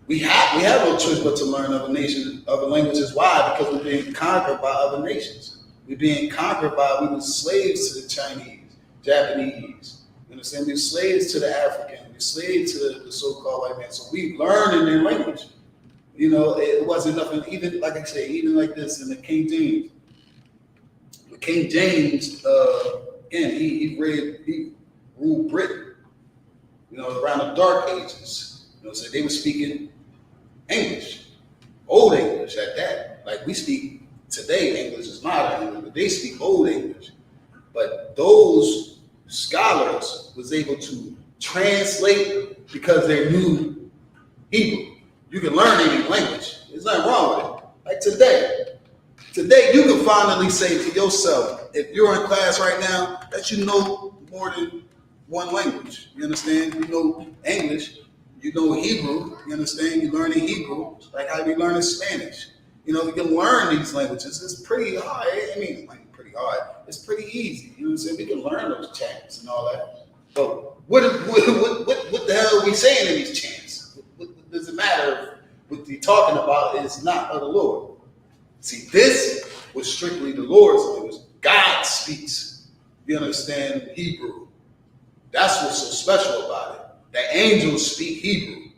we have no choice but to learn other languages. Why? Because we're being conquered by other nations. We were slaves to the Chinese, Japanese. You understand? We were slaves to the African. We were slaves to the so-called white man. So we learned in their language. It wasn't nothing, even like I say, even like this in the King James. The King James, again, he ruled Britain, around the Dark Ages. So they were speaking English, Old English at that. Like we speak today, English is modern English, but they speak Old English. But those scholars was able to translate because they knew Hebrew. You can learn any language. There's nothing wrong with it. Like today you can finally say to yourself, if you're in class right now, that you know more than one language. You understand? You know English. You know Hebrew, you understand? You're learning Hebrew, like how we learn Spanish. You can learn these languages. It's pretty hard. Pretty hard. It's pretty easy. You know what I'm saying? We can learn those chants and all that. But what the hell are we saying in these chants? What does it matter? What they're talking about is not of the Lord. See, this was strictly the Lord's language. God speaks, you understand, Hebrew. That's what's so special about it. The angels speak Hebrew.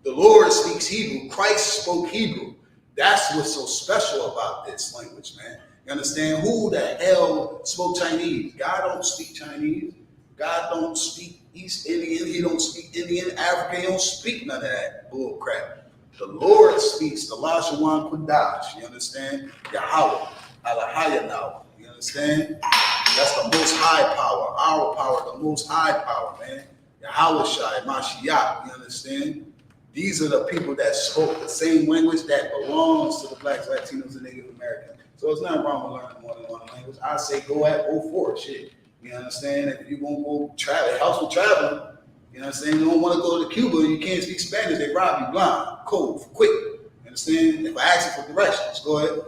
The Lord speaks Hebrew. Christ spoke Hebrew. That's what's so special about this language, man. You understand? Who the hell spoke Chinese? God don't speak Chinese. God don't speak East Indian. He don't speak Indian, African. He don't speak none of that bull crap. The Lord speaks the Lashawan Qadash. You understand? Yahweh. Alahayanawa. You understand? That's the most high power. Our power, the most high power, man. Yahweh Shai, Mashiach, you understand? These are the people that spoke the same language that belongs to the Blacks, Latinos, and Native Americans. So it's not wrong with learning more than one language. I say go for it, shit. You understand? If you won't go travel, it helps with traveling. You know what I'm saying? You don't want to go to Cuba and you can't speak Spanish, they rob you blind, cold, quick. You understand? If I ask you for directions, go ahead.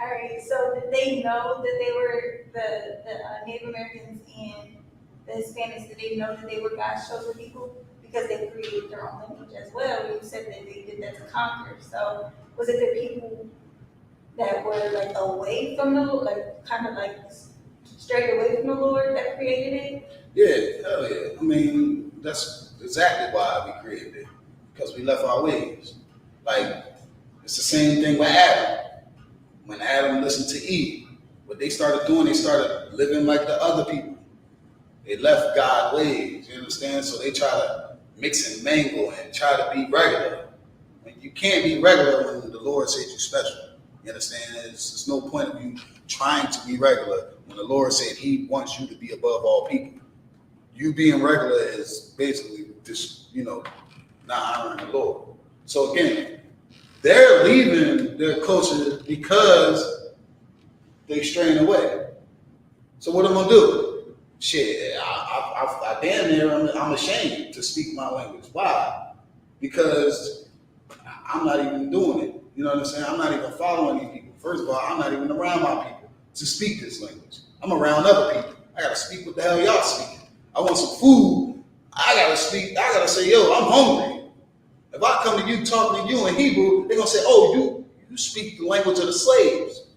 All right, so did they know that they were the Native Americans and the Hispanics? Did they know that they were God's chosen people? Because they created their own language as well. You said that they did that to conquer. So was it the people that were like away from the Lord, like kind of like straight away from the Lord that created it? Yeah, hell yeah. I mean, that's exactly why we created it. Because we left our ways. Like, it's the same thing with Adam. When Adam listened to Eve, what they started doing, they started living like the other people. They left God's ways, you understand? So they try to mix and mingle and try to be regular. When you can't be regular when the Lord says you're special. You understand? There's no point of you trying to be regular when the Lord said he wants you to be above all people. You being regular is basically just, not honoring the Lord. So again, they're leaving their culture because they straying away. So what am I gonna do? Shit, I damn near I'm ashamed to speak my language. Why? Because I'm not even doing it. You know what I'm saying? I'm not even following these people. First of all, I'm not even around my people to speak this language. I'm around other people. I gotta speak what the hell y'all speaking. I want some food. I gotta say, yo, I'm hungry. If I come to you talking to you in Hebrew, they're gonna say, oh, you speak the language of the slaves.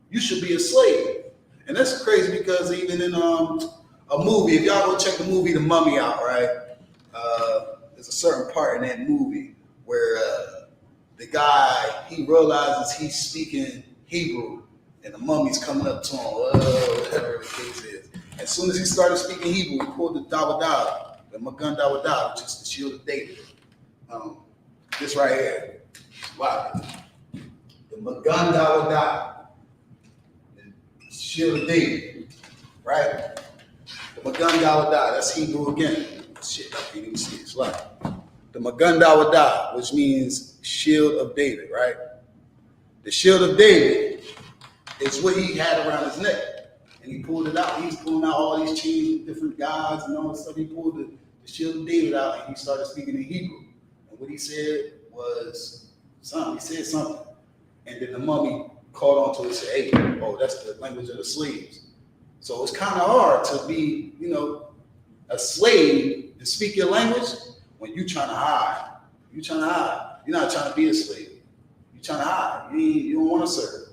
You should be a slave. And that's crazy because even in a movie, if y'all go check the movie The Mummy out, right? There's a certain part in that movie where the guy, he realizes he's speaking Hebrew and the mummy's coming up to him, whatever the case is. As soon as he started speaking Hebrew, he pulled the Dawadah, the Magun Dawadah, which is the shield of David. This right here. Wow. The Magun Dawadah, the shield of David, right? The Magun Dawadah, that's Hebrew again. Shit, I can't even see it's like the Magun Dawadah, which means shield of David, right? The shield of David is what he had around his neck. And he pulled it out. He's pulling out all these chains with different gods and all this stuff. He pulled the shield of David out and he started speaking in Hebrew. And what he said was something. He said something. And then the mummy caught on to it and said, hey, oh, that's the language of the slaves. So it's kind of hard to be, a slave and speak your language when you're trying to hide. You're trying to hide. You're not trying to be a slave. You're trying to hide. You don't want to serve.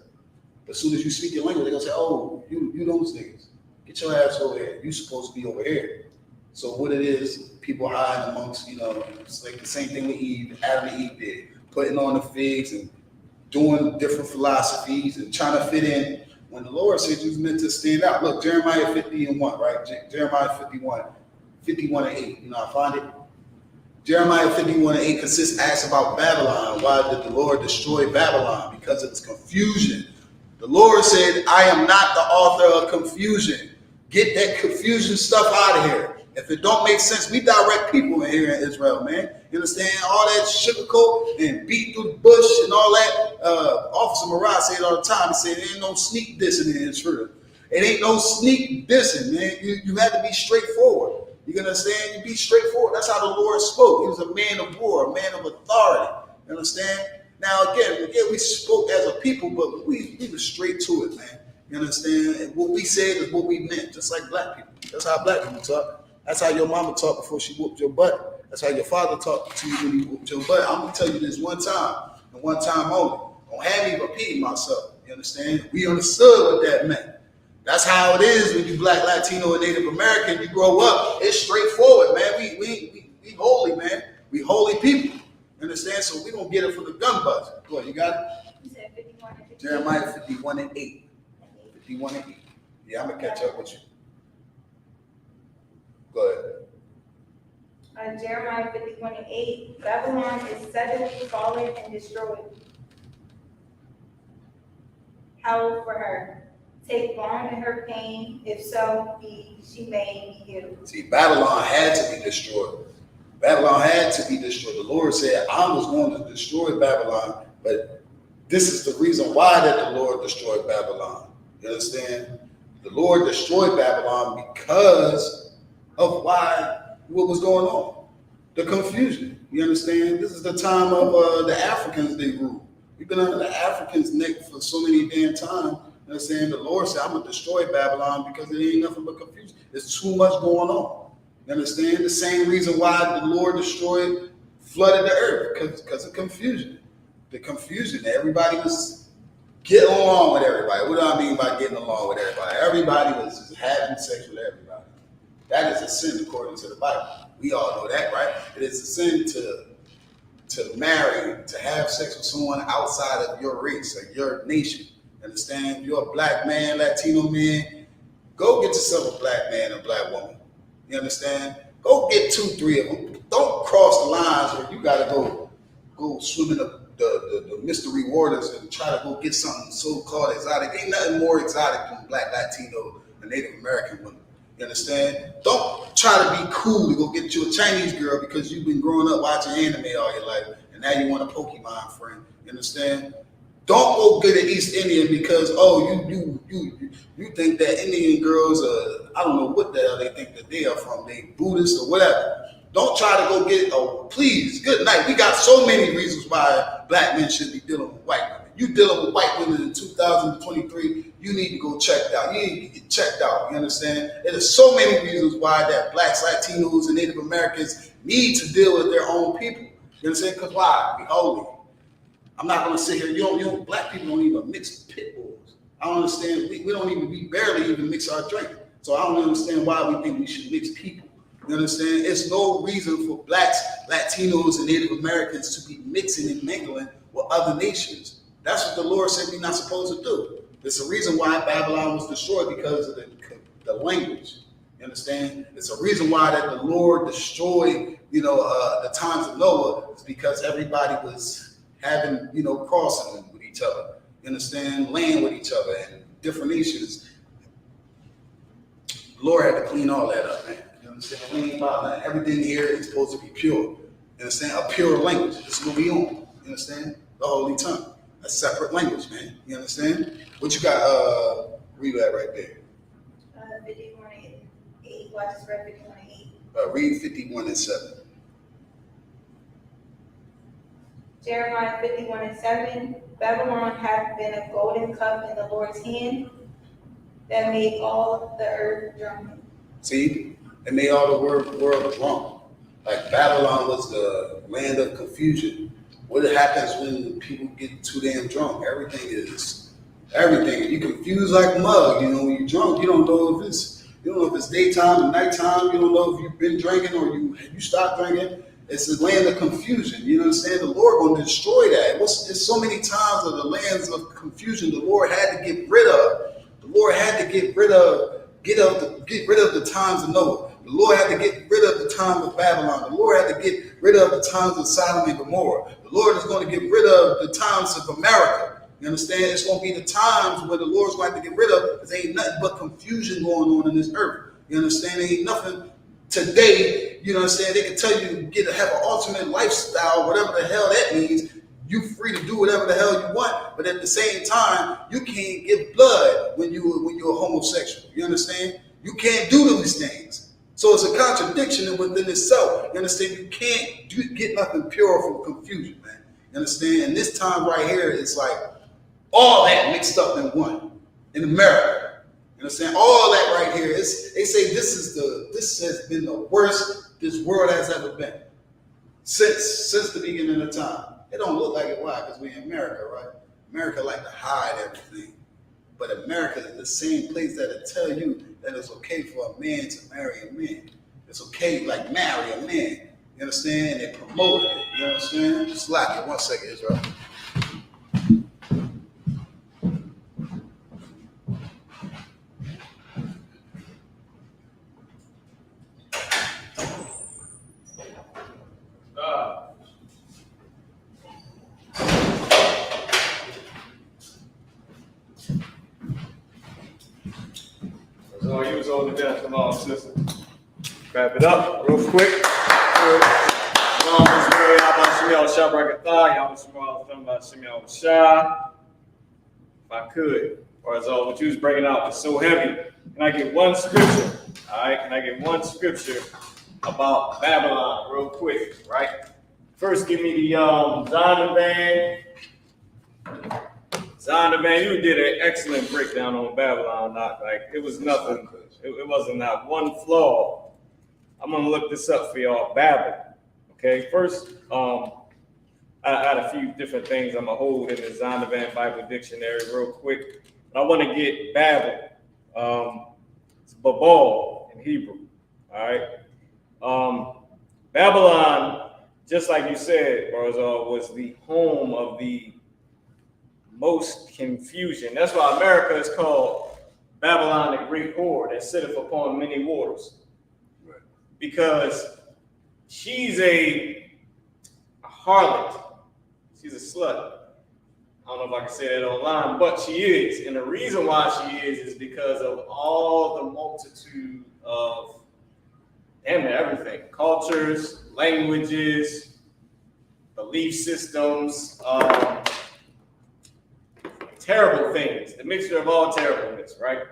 But as soon as you speak your language, they're going to say, oh, you those niggas. Get your ass over here. You're supposed to be over here. So what it is, people hide amongst, it's like the same thing with Eve, Adam and Eve did. Putting on the figs and doing different philosophies and trying to fit in. When the Lord said you was meant to stand out. Look, Jeremiah 50:1, right? Jeremiah 51:8. I find it. Jeremiah 51:8 consists asks about Babylon. Why did the Lord destroy Babylon? Because of its confusion. The Lord said, I am not the author of confusion. Get that confusion stuff out of here. If it don't make sense, we direct people in here in Israel, man. You understand? All that sugarcoat and beat through the bush and all that. Officer Murad said all the time, he said, there ain't no sneak dissing in Israel. It ain't no sneak dissing, man. You have to be straightforward. You understand? You be straightforward. That's how the Lord spoke. He was a man of war, a man of authority. You understand? Now, again, we spoke as a people, but we were straight to it, man. You understand? And what we said is what we meant, just like black people. That's how black people talk. That's how your mama talked before she whooped your butt. That's how your father talked to you when he whooped your butt. I'm going to tell you this one time, and one time only. Don't have me repeating myself. You understand? We understood what that meant. That's how it is when you black, Latino, and Native American. You grow up, it's straightforward, man. We holy, man. We holy people. You understand? So we going to get it from the gun bust. Go ahead, you got it? You said 51 and 52. Jeremiah 51:8. 51:8. Yeah, I'm going to catch up with you. Go ahead. Jeremiah 51:8. Babylon is suddenly fallen and destroyed. Howl for her. Take balm in her pain. If so, she may be healed. See, Babylon had to be destroyed. Babylon had to be destroyed. The Lord said, I was going to destroy Babylon, but this is the reason why that the Lord destroyed Babylon. You understand? The Lord destroyed Babylon because of what was going on. The confusion. You understand? This is the time of the Africans they ruled. We've been under the Africans' neck for so many damn time. You understand? The Lord said, I'm going to destroy Babylon because it ain't nothing but confusion. There's too much going on. You understand? The same reason why the Lord flooded the earth, because of confusion. The confusion. Everybody was getting along with everybody. What do I mean by getting along with everybody? Everybody was just having sex with everybody. That is a sin according to the Bible. We all know that, right? It is a sin to marry, to have sex with someone outside of your race or your nation. Understand? If you're a black man, Latino man, go get yourself a black man or black woman. You understand? Go get 2, 3 of them. Don't cross the lines where you gotta go swim in the mystery waters and try to go get something so-called exotic. Ain't nothing more exotic than black, Latino, and Native American women. You understand? Don't try to be cool to go get you a Chinese girl because you've been growing up watching anime all your life and now you want a Pokemon friend. You understand? Don't go get an East Indian because you think that Indian girls are, I don't know what the hell they think that they are from, they Buddhist or whatever. Don't try to go get, please, good night. We got so many reasons why black men should be dealing with white women. You dealing with white women in 2023, you need to go checked out. You need to get checked out, you understand? There's so many reasons why that blacks, Latinos, and Native Americans need to deal with their own people. You understand? Because why? We holy. I'm not going to sit here. Black people don't even mix pit bulls. I don't understand. We barely even mix our drink. So I don't understand why we think we should mix people. You understand? It's no reason for blacks, Latinos, and Native Americans to be mixing and mingling with other nations. That's what the Lord said we're not supposed to do. It's a reason why Babylon was destroyed because of the language. You understand? It's a reason why that the Lord destroyed, the times of Noah. It's because everybody was having, crossing with each other. You understand? Laying with each other and different nations. The Lord had to clean all that up, man. You understand? Clean about that. Everything here is supposed to be pure. You understand? A pure language. This is what we own. You understand? The holy tongue. A separate language, man. You understand? What you got? Read that right there. 51:8. Well, I just read 51:8. Read 51:7. Jeremiah 51:7. Babylon hath been a golden cup in the Lord's hand that made all the earth drunken. See, it made all the world drunk. Like Babylon was the land of confusion. What happens when people get too damn drunk? Everything. You confused like mug. When you're drunk, you don't know if it's daytime or nighttime. You don't know if you've been drinking or you stopped drinking. It's a land of confusion. You understand? The Lord going to destroy that. There's so many times of the lands of confusion the Lord had to get rid of. The Lord had to get rid of the times of Noah. The Lord had to get rid of the time of Babylon. The Lord had to get rid of the times of Sodom and Gomorrah. The Lord is going to get rid of the times of America. You understand? It's going to be the times where the Lord's going to have to get rid of, because there ain't nothing but confusion going on in this earth. You understand? There ain't nothing today. You know what I'm saying? They can tell you to have an alternate lifestyle, whatever the hell that means. You free to do whatever the hell you want, but at the same time, you can't give blood when you're a homosexual. You understand? You can't do these things. So it's a contradiction within itself. You understand? You can't get nothing pure from confusion, man. You understand? And this time right here, it's like all that mixed up in one. In America. You understand? All that right here. They say this has been the worst this world has ever been. Since the beginning of time. It don't look like it. Why? Because we're in America, right? America like to hide everything. But America is the same place that'll tell you that it's okay for a man to marry a man. It's okay, like, marry a man. You understand? And they promote it. You understand? Just like it. 1 second, Israel. So you was on the death of our sister. Wrap it up real quick. If I could, or as all what you was bringing out was so heavy. Can I get one scripture? All right, can I get one scripture about Babylon real quick, right? First, give me the Zondervan. Zondervan, you did an excellent breakdown on Babylon. Not like it was nothing. It wasn't not one flaw. I'm gonna look this up for y'all. Babel. Okay, first, I had a few different things I'm gonna hold in the Zondervan Bible Dictionary real quick. But I want to get Babel. It's Babal in Hebrew. All right. Babylon, just like you said, Barzal, was the home of the most confusion. That's why America is called Babylon, the great whore that sitteth upon many waters. Right. Because she's a harlot. She's a slut. I don't know if I can say that online, but she is. And the reason why she is because of all the multitude of everything. Cultures, languages, belief systems, terrible things. The mixture of all terribleness, right?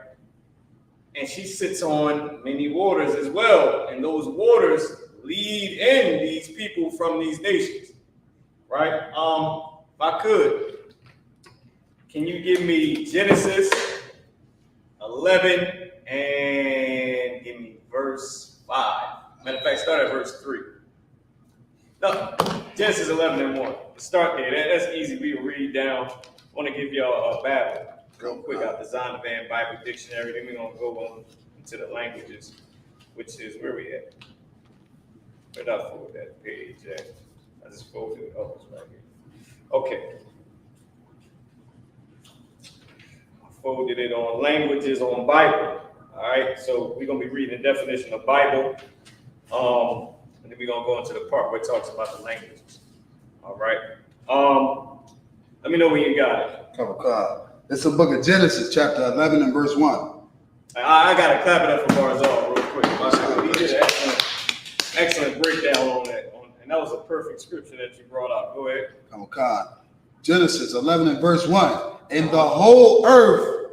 And she sits on many waters as well. And those waters lead in these people from these nations, right? If I could, can you give me Genesis 11 and give me verse 5? Matter of fact, start at verse 3. No, Genesis 11 and 1. Let's start there. That's easy. We can read down. I want to give y'all a Bible real quick out the Zondervan Bible Dictionary. Then we're going to go on into the languages, which is where we at. Where did I fold that page at? I just folded it. Oh, it's right here. Okay. I folded it on languages on Bible. All right. So we're going to be reading the definition of Bible. And then we're going to go into the part where it talks about the languages. All right. Let me know when you got it. It's the book of Genesis, chapter 11 and verse 1. I got to clap it up for Barzal real quick. He did an excellent breakdown on that. And that was a perfect scripture that you brought out. Go ahead. Genesis 11 and verse 1. And the whole earth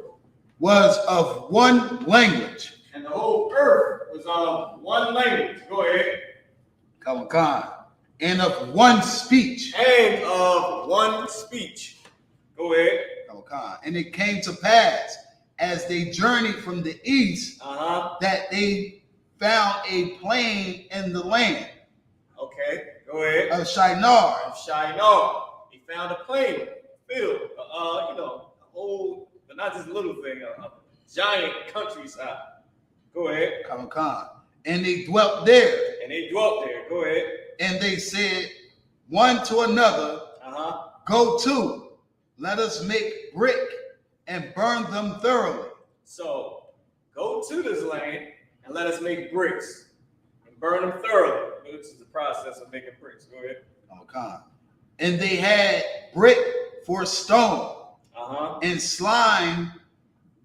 was of one language. And the whole earth was of one language. Go ahead. And of one speech. And of one speech. Go ahead. And it came to pass as they journeyed from the east that they found a plain in the land. Okay, go ahead. Of Shinar. He found a plain, field, a whole, but not just a little thing, a giant countryside. Go ahead. And they dwelt there. Go ahead. And they said one to another, Go to, let us make brick and burn them thoroughly. So, go to this land and let us make bricks and burn them thoroughly. Which is the process of making bricks. Go ahead. And they had brick for stone, and slime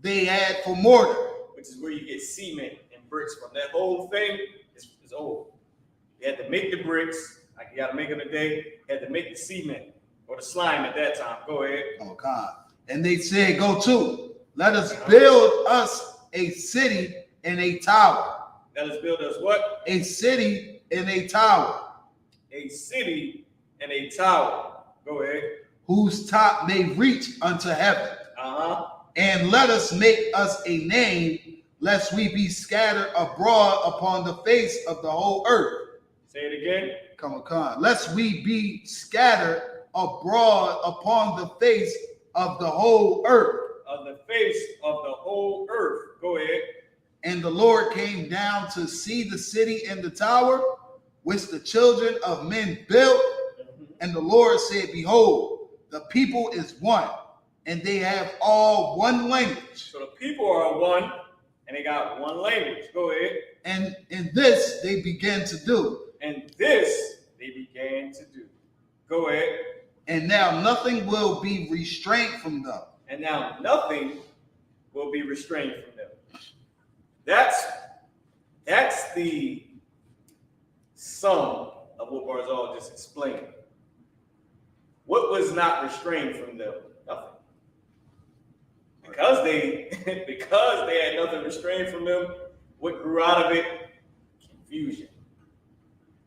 they had for mortar. Which is where you get cement and bricks from. That whole thing is old. You had to make the bricks, like you got to make them today. You had to make the cement or the slime at that time. Go ahead. And they said, Go to, let us build us a city and a tower. Let us build us what? A city and a tower. A city and a tower. Go ahead. Whose top may reach unto heaven. And let us make us a name, lest we be scattered abroad upon the face of the whole earth. Say it again. Lest we be scattered abroad upon the face of the whole earth. Of the face of the whole earth. Go ahead. And the Lord came down to see the city and the tower, which the children of men built. And the Lord said, Behold, the people is one, and they have all one language. So the people are one, and they got one language. Go ahead. And in this they began to do. Go ahead. And now nothing will be restrained from them. That's the sum of what Barzal just explained. What was not restrained from them? Nothing. because they had nothing restrained from them, what grew out of it? Confusion.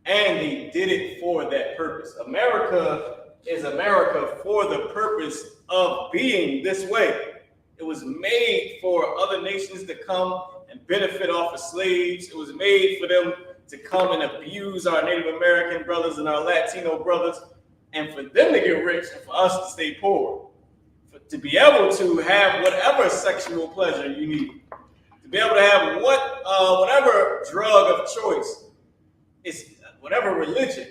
And they did it for that purpose. America is America for the purpose of being this way. It was made for other nations to come and benefit off of slaves. It was made for them to come and abuse our Native American brothers and our Latino brothers, and for them to get rich and for us to stay poor. To be able to have whatever sexual pleasure you need, to be able to have whatever drug of choice, it's whatever religion.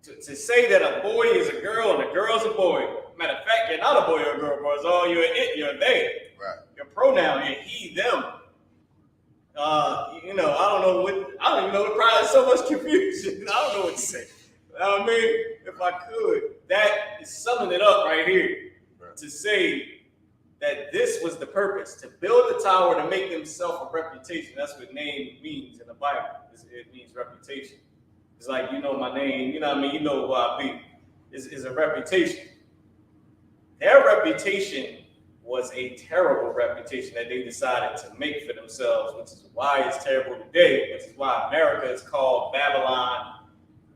To say that a boy is a girl and a girl's a boy. Matter of fact, you're not a boy or a girl, bro. It's all you're it, you're they. Right. Your pronoun, you're he, them. I don't even know, probably so much confusion. I don't know what to say. I mean, if I could, that is summing it up right here. Right. To say that this was the purpose, to build a tower to make themselves a reputation. That's what name means in the Bible. It means reputation. It's like, you know my name, you know what I mean? You know who I be. Is a reputation. Their reputation was a terrible reputation that they decided to make for themselves, which is why it's terrible today, which is why America is called Babylon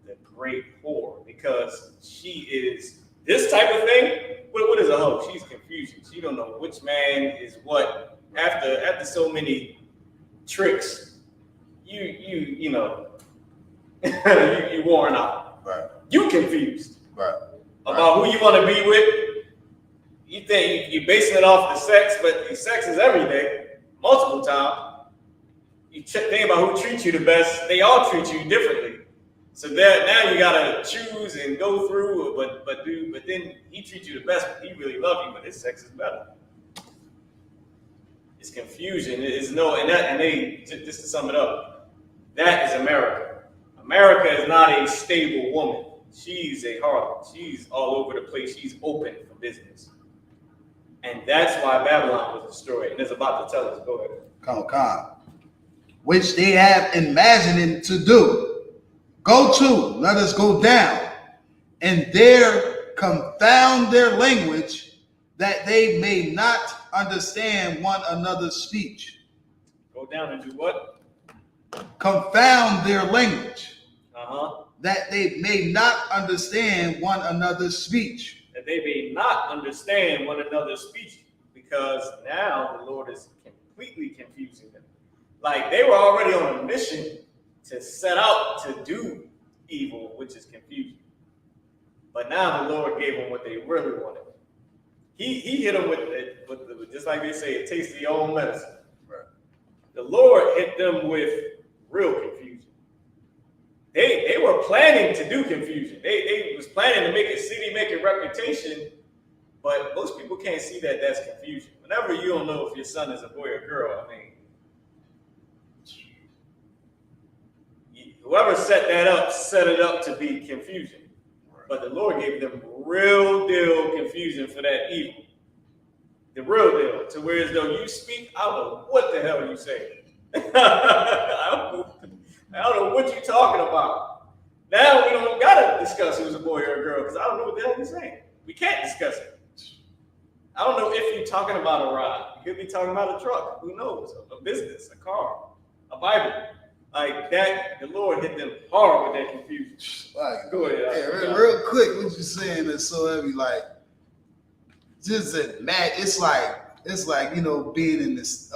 the Great Whore, because she is this type of thing. What is a hoe? She's confusion. She don't know which man is what. After so many tricks, you know, you worn out. Right. You confused. Right. About who you want to be with. You think you're basing it off the sex, but the sex is every day, multiple times. You think about who treats you the best. They all treat you differently. So that now you gotta choose and go through. But then he treats you the best. But he really loves you, but his sex is better. It's confusion. Just to sum it up, that is America. America is not a stable woman. She's a harlot. She's all over the place. She's open for business. And that's why Babylon was destroyed. And it's about to tell us. Go ahead. Come. Which they have imagining to do. Go to, let us go down, and there confound their language, that they may not understand one another's speech. Go down and do what? Confound their language. That they may not understand one another's speech. That they may not understand one another's speech, because now the Lord is completely confusing them. Like they were already on a mission to set out to do evil, which is confusion. But now the Lord gave them what they really wanted. He hit them with just like they say, it tastes the old medicine. Right. The Lord hit them with real confusion. They were planning to do confusion. They was planning to make a city, make a reputation, but most people can't see that that's confusion. Whenever you don't know if your son is a boy or girl, I mean, whoever set that up, set it up to be confusion. But the Lord gave them real deal confusion for that evil. The real deal. To where as though you speak, I don't know what the hell you say. I don't know what you're talking about. Now we don't gotta discuss who's a boy or a girl, because I don't know what the hell you're saying. We can't discuss it. I don't know if you're talking about a rod. You could be talking about a truck. Who knows? A business, a car, a Bible. Like that, the Lord hit them hard with that confusion. Like, go ahead. Hey, real quick, what you saying is so heavy. Like, just that mad. It's like you know, being in this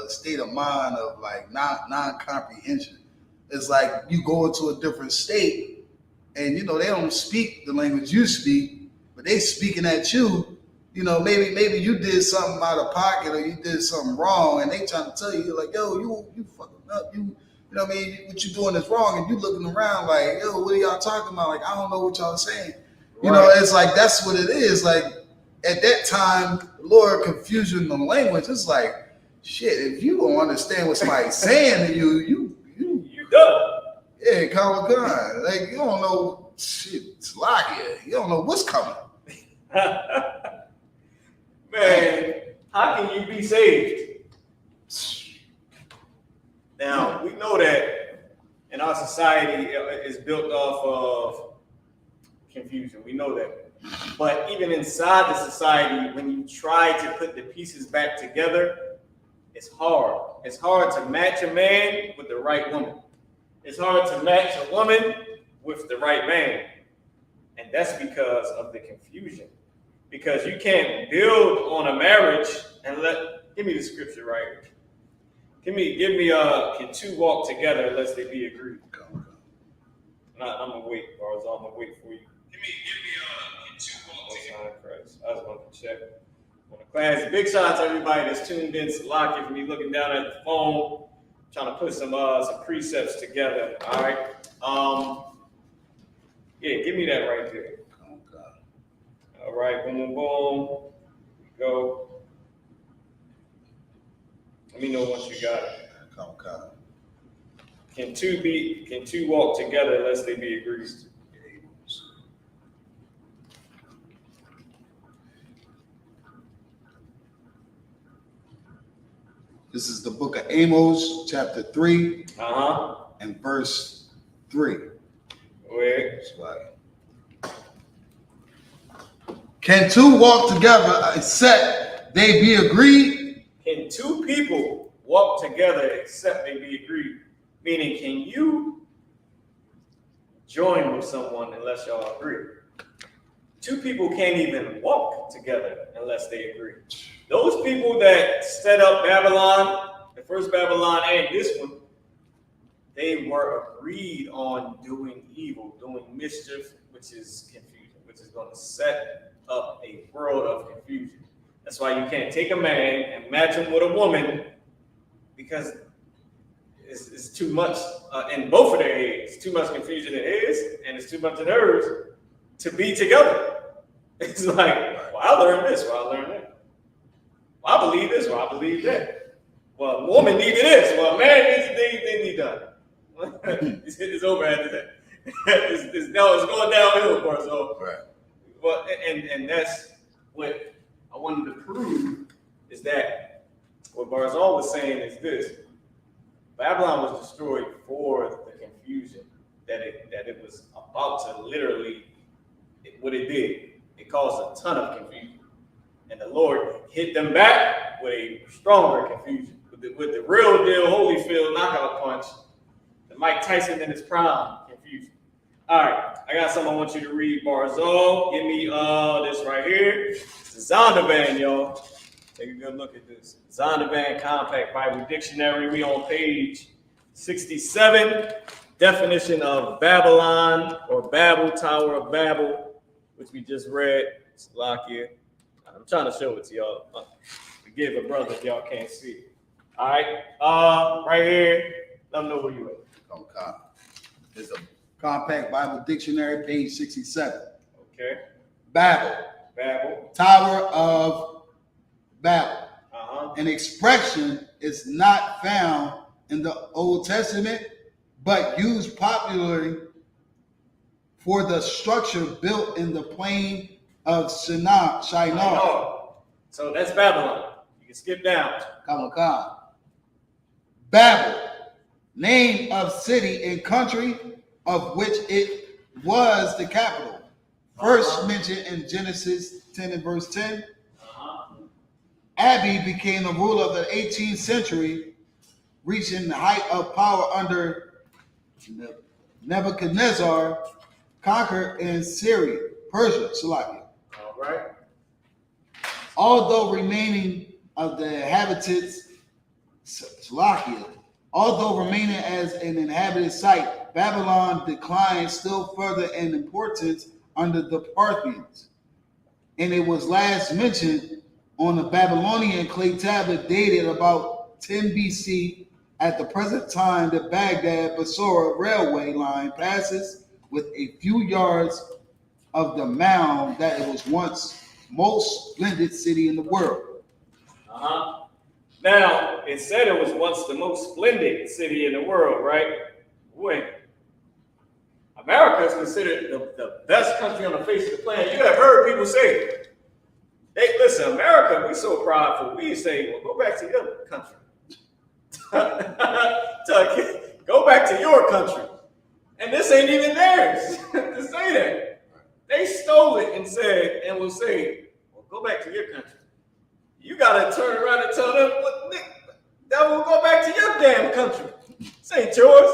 state of mind of like non-comprehension. It's like you go into a different state, and you know they don't speak the language you speak, but they speaking at you. You know, maybe you did something out of pocket or you did something wrong, and they trying to tell you like, yo, you fucking up, you know what I mean? What you doing is wrong, and you looking around like, yo, what are y'all talking about? Like, I don't know what y'all are saying. You know, it's like that's what it is. Like at that time, the Lord confusion the language. It's like, shit, if you don't understand what somebody's saying to you done. Yeah, Comic-Con. Like you don't know shit, it's like you don't know what's coming. Man, how can you be saved? Now, we know that in our society is built off of confusion. We know that. But even inside the society, when you try to put the pieces back together, it's hard. It's hard to match a man with the right woman. It's hard to match a woman with the right man. And that's because of the confusion. Because you can't build on a marriage and give me the scripture right. Give me, can two walk together unless they be agreed? I'm gonna wait, Barzo. I'm gonna wait for you. Give me, can two walk together? Christ. I was going to check on the class. Big shout out to everybody that's tuned in. Salaki for me looking down at the phone, trying to put some precepts together. All right. Yeah, give me that right there. All right, boom, boom, boom. Go. Let me know once you got it. Can two walk together unless they be agreed? This is the book of Amos, chapter 3, and verse 3. Wait. Can two walk together except they be agreed? Can two people walk together except they be agreed? Meaning, can you join with someone unless y'all agree? Two people can't even walk together unless they agree. Those people that set up Babylon, the first Babylon and this one, they were agreed on doing evil, doing mischief, which is confusion, which is going to set up a world of confusion. That's why you can't take a man and match him with a woman, because it's too much in both of their heads. Too much confusion in his, and it's too much in hers to be together. It's like, well, I learned this, well, I learned that. Well, I believe this, well, I believe that. Well, a woman needed this, well, a man needs they need done. It's over after that. It's going downhill for us all. Right. Well, and that's what I wanted to prove, is that what Barzal was saying is this: Babylon was destroyed for the confusion that it was about to literally, what it did. It caused a ton of confusion, and the Lord hit them back with a stronger confusion, with the real deal Holyfield knockout punch, the Mike Tyson in his prime confusion. All right, I got something I want you to read, Barzal. Give me this right here. It's the Zondervan, y'all. Take a good look at this. Zondervan Compact Bible Dictionary. We on page 67. Definition of Babylon, or Babel, Tower of Babel, which we just read. It's locked here. I'm trying to show it to y'all. Forgive a brother if y'all can't see it. All right, right here. Let them know where you at. Okay. There's a Compact Bible Dictionary, page 67. Okay. Babel. Tower of Babel. An expression is not found in the Old Testament, but used popularly for the structure built in the plain of Shinar. So that's Babylon. You can skip down. Come on. Babel, name of city and country of which it was the capital. First mentioned in Genesis 10 and verse 10. Abi became the ruler of the 18th century, reaching the height of power under Nebuchadnezzar, conquered in Syria, Persia, Salakia. All right. Although remaining of the inhabitants, Salakia, although remaining as an inhabited site, Babylon declined still further in importance under the Parthians. And it was last mentioned on a Babylonian clay tablet dated about 10 BC. At the present time, the Baghdad-Basora railway line passes with a few yards of the mound that it was once most splendid city in the world. Now, it said it was once the most splendid city in the world, right? Wait. America is considered the best country on the face of the planet. You have heard people say, hey, listen, America, we're so prideful. We say, well, go back to your country. Go back to your country. And this ain't even theirs to say that. They stole it and said, and will say, well, go back to your country. You got to turn around and tell them, well, that will go back to your damn country. This ain't yours.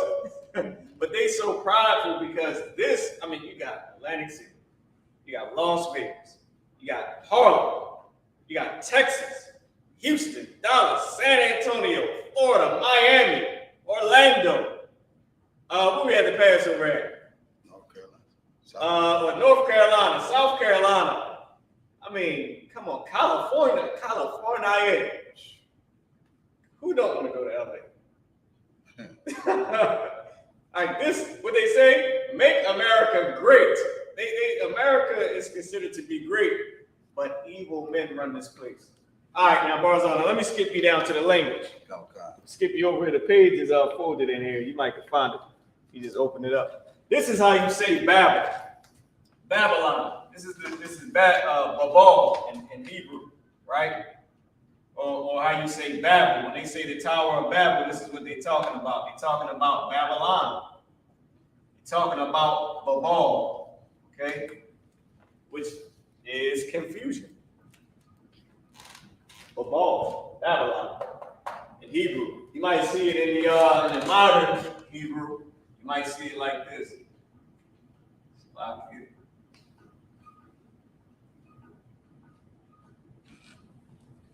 But they so prideful because this, I mean, you got Atlantic City, you got Las Vegas, you got Harlem, you got Texas, Houston, Dallas, San Antonio, Florida, Miami, Orlando. Where we had the Passover at? North Carolina, South Carolina. I mean, come on, California. Who don't want to go to LA? Like this, what they say, make America great. America is considered to be great, but evil men run this place. All right, now Barzana, let me skip you down to the language. Okay. Skip you over here. The page is folded in here. You might can find it. You just open it up. This is how you say Babel. Babylon. This is Babel in Hebrew, right? Or how you say Babel. When they say the Tower of Babel, this is what they're talking about. They're talking about Babylon. They're talking about Babel, okay? Which is confusion. Babel, Babylon, in Hebrew. You might see it in the modern Hebrew. You might see it like this.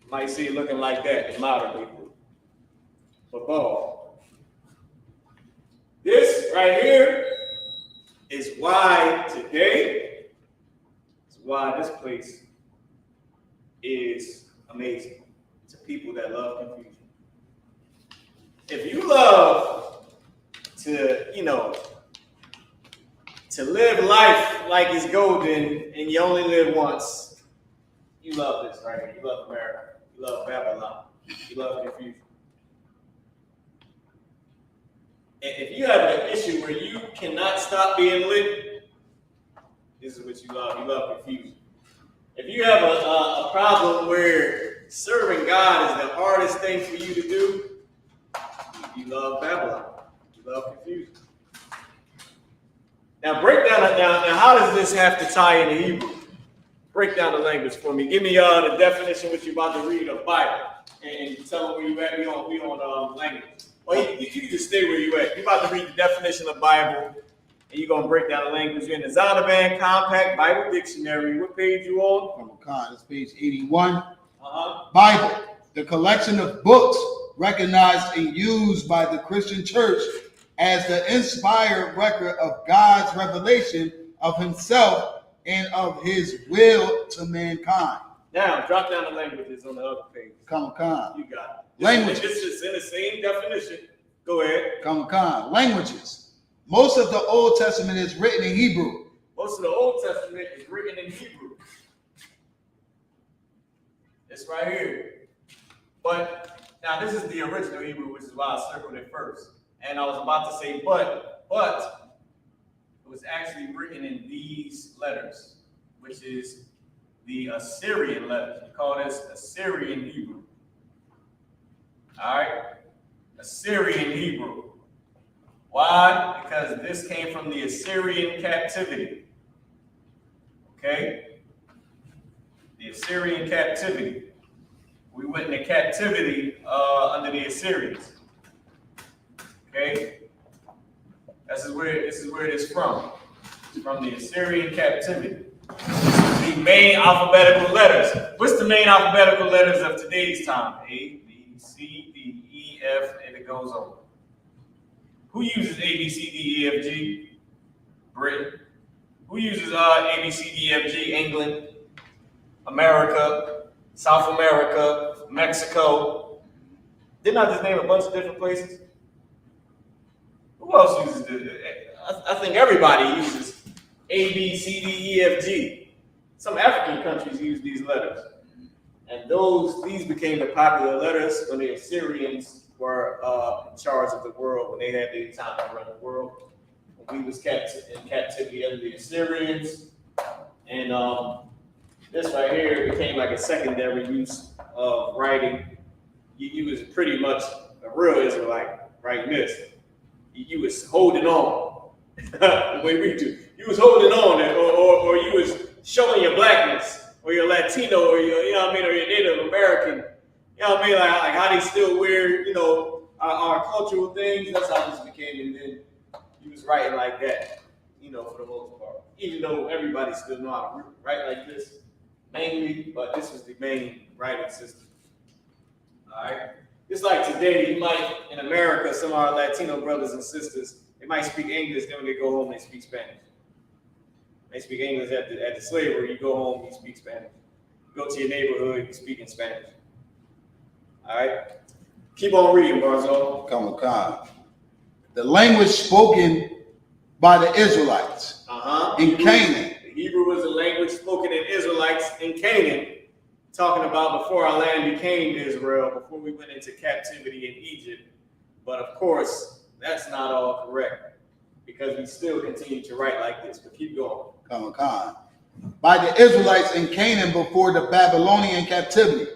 You might see it looking like that in modern Hebrew. Babel. This right here is why today, is why this place is amazing to people that love confusion. If you love to, to live life like it's golden and you only live once, you love this right here. You love America. You love Babylon. You love confusion. And if you have an issue where you cannot stop being lit, this is what you love. You love confusion. If you have a problem where serving God is the hardest thing for you to do, you love Babylon. You love confusion. Now break down. Now how does this have to tie into Hebrew? Break down the language for me. Give me the definition what you're about to read of Bible, and tell them where you at. We on language. Or you can just stay where you at. You're about to read the definition of Bible, and you're gonna break down the language. You're in the Zondervan Compact Bible Dictionary. What page you on? It's page 81. Bible, the collection of books recognized and used by the Christian Church as the inspired record of God's revelation of Himself and of His will to mankind. Now, drop down the languages on the other page. Come on. You got it. Languages. This is in the same definition. Go ahead. Come on. Languages. Most of the Old Testament is written in Hebrew. Most of the Old Testament is written in Hebrew. It's right here. But now this is the original Hebrew, which is why I circled it first. And I was about to say but it was actually written in these letters, which is the Assyrian letters. We call this Assyrian Hebrew. All right? Assyrian Hebrew. Why? Because this came from the Assyrian captivity. Okay? The Assyrian captivity. We went into captivity under the Assyrians. Okay? This is where it is from. It's from the Assyrian captivity. The main alphabetical letters. What's the main alphabetical letters of today's time? A, B, C, D, E, F, and it goes on. Who uses A, B, C, D, E, F, G? Britain. Who uses A, B, C, D, E, F, G? England, America, South America, Mexico. Didn't I just name a bunch of different places? Who else uses this? I think everybody uses A, B, C, D, E, F, G. Some African countries use these letters. And these became the popular letters when the Assyrians were in charge of the world, when they had the time to run the world. When we was in captivity under the Assyrians. And this right here became like a secondary use of writing. You was pretty much a real Israelite writing this. You was holding on the way we do. you was holding on, or you was showing your blackness, or your Latino, or your, you know what I mean, or your Native American. You know what I mean? Like how they still wear, you know, our cultural things. That's how this became, and then you was writing like that, you know, for the most part. Even though everybody still know how to write like this, mainly, but this was the main writing system. All right. Just like today, you might in America, some of our Latino brothers and sisters, they might speak English. Then when they go home, they speak Spanish. They speak English at the slavery. You go home, you speak Spanish. You go to your neighborhood, you speak in Spanish. All right. Keep on reading, Barzo. Come on. The language spoken by the Israelites in Canaan. The Hebrew was the language spoken in Israelites in Canaan. Talking about before our land became Israel, before we went into captivity in Egypt. But of course, that's not all correct, because we still continue to write like this. But keep going. Come on. By the Israelites in Canaan before the Babylonian captivity.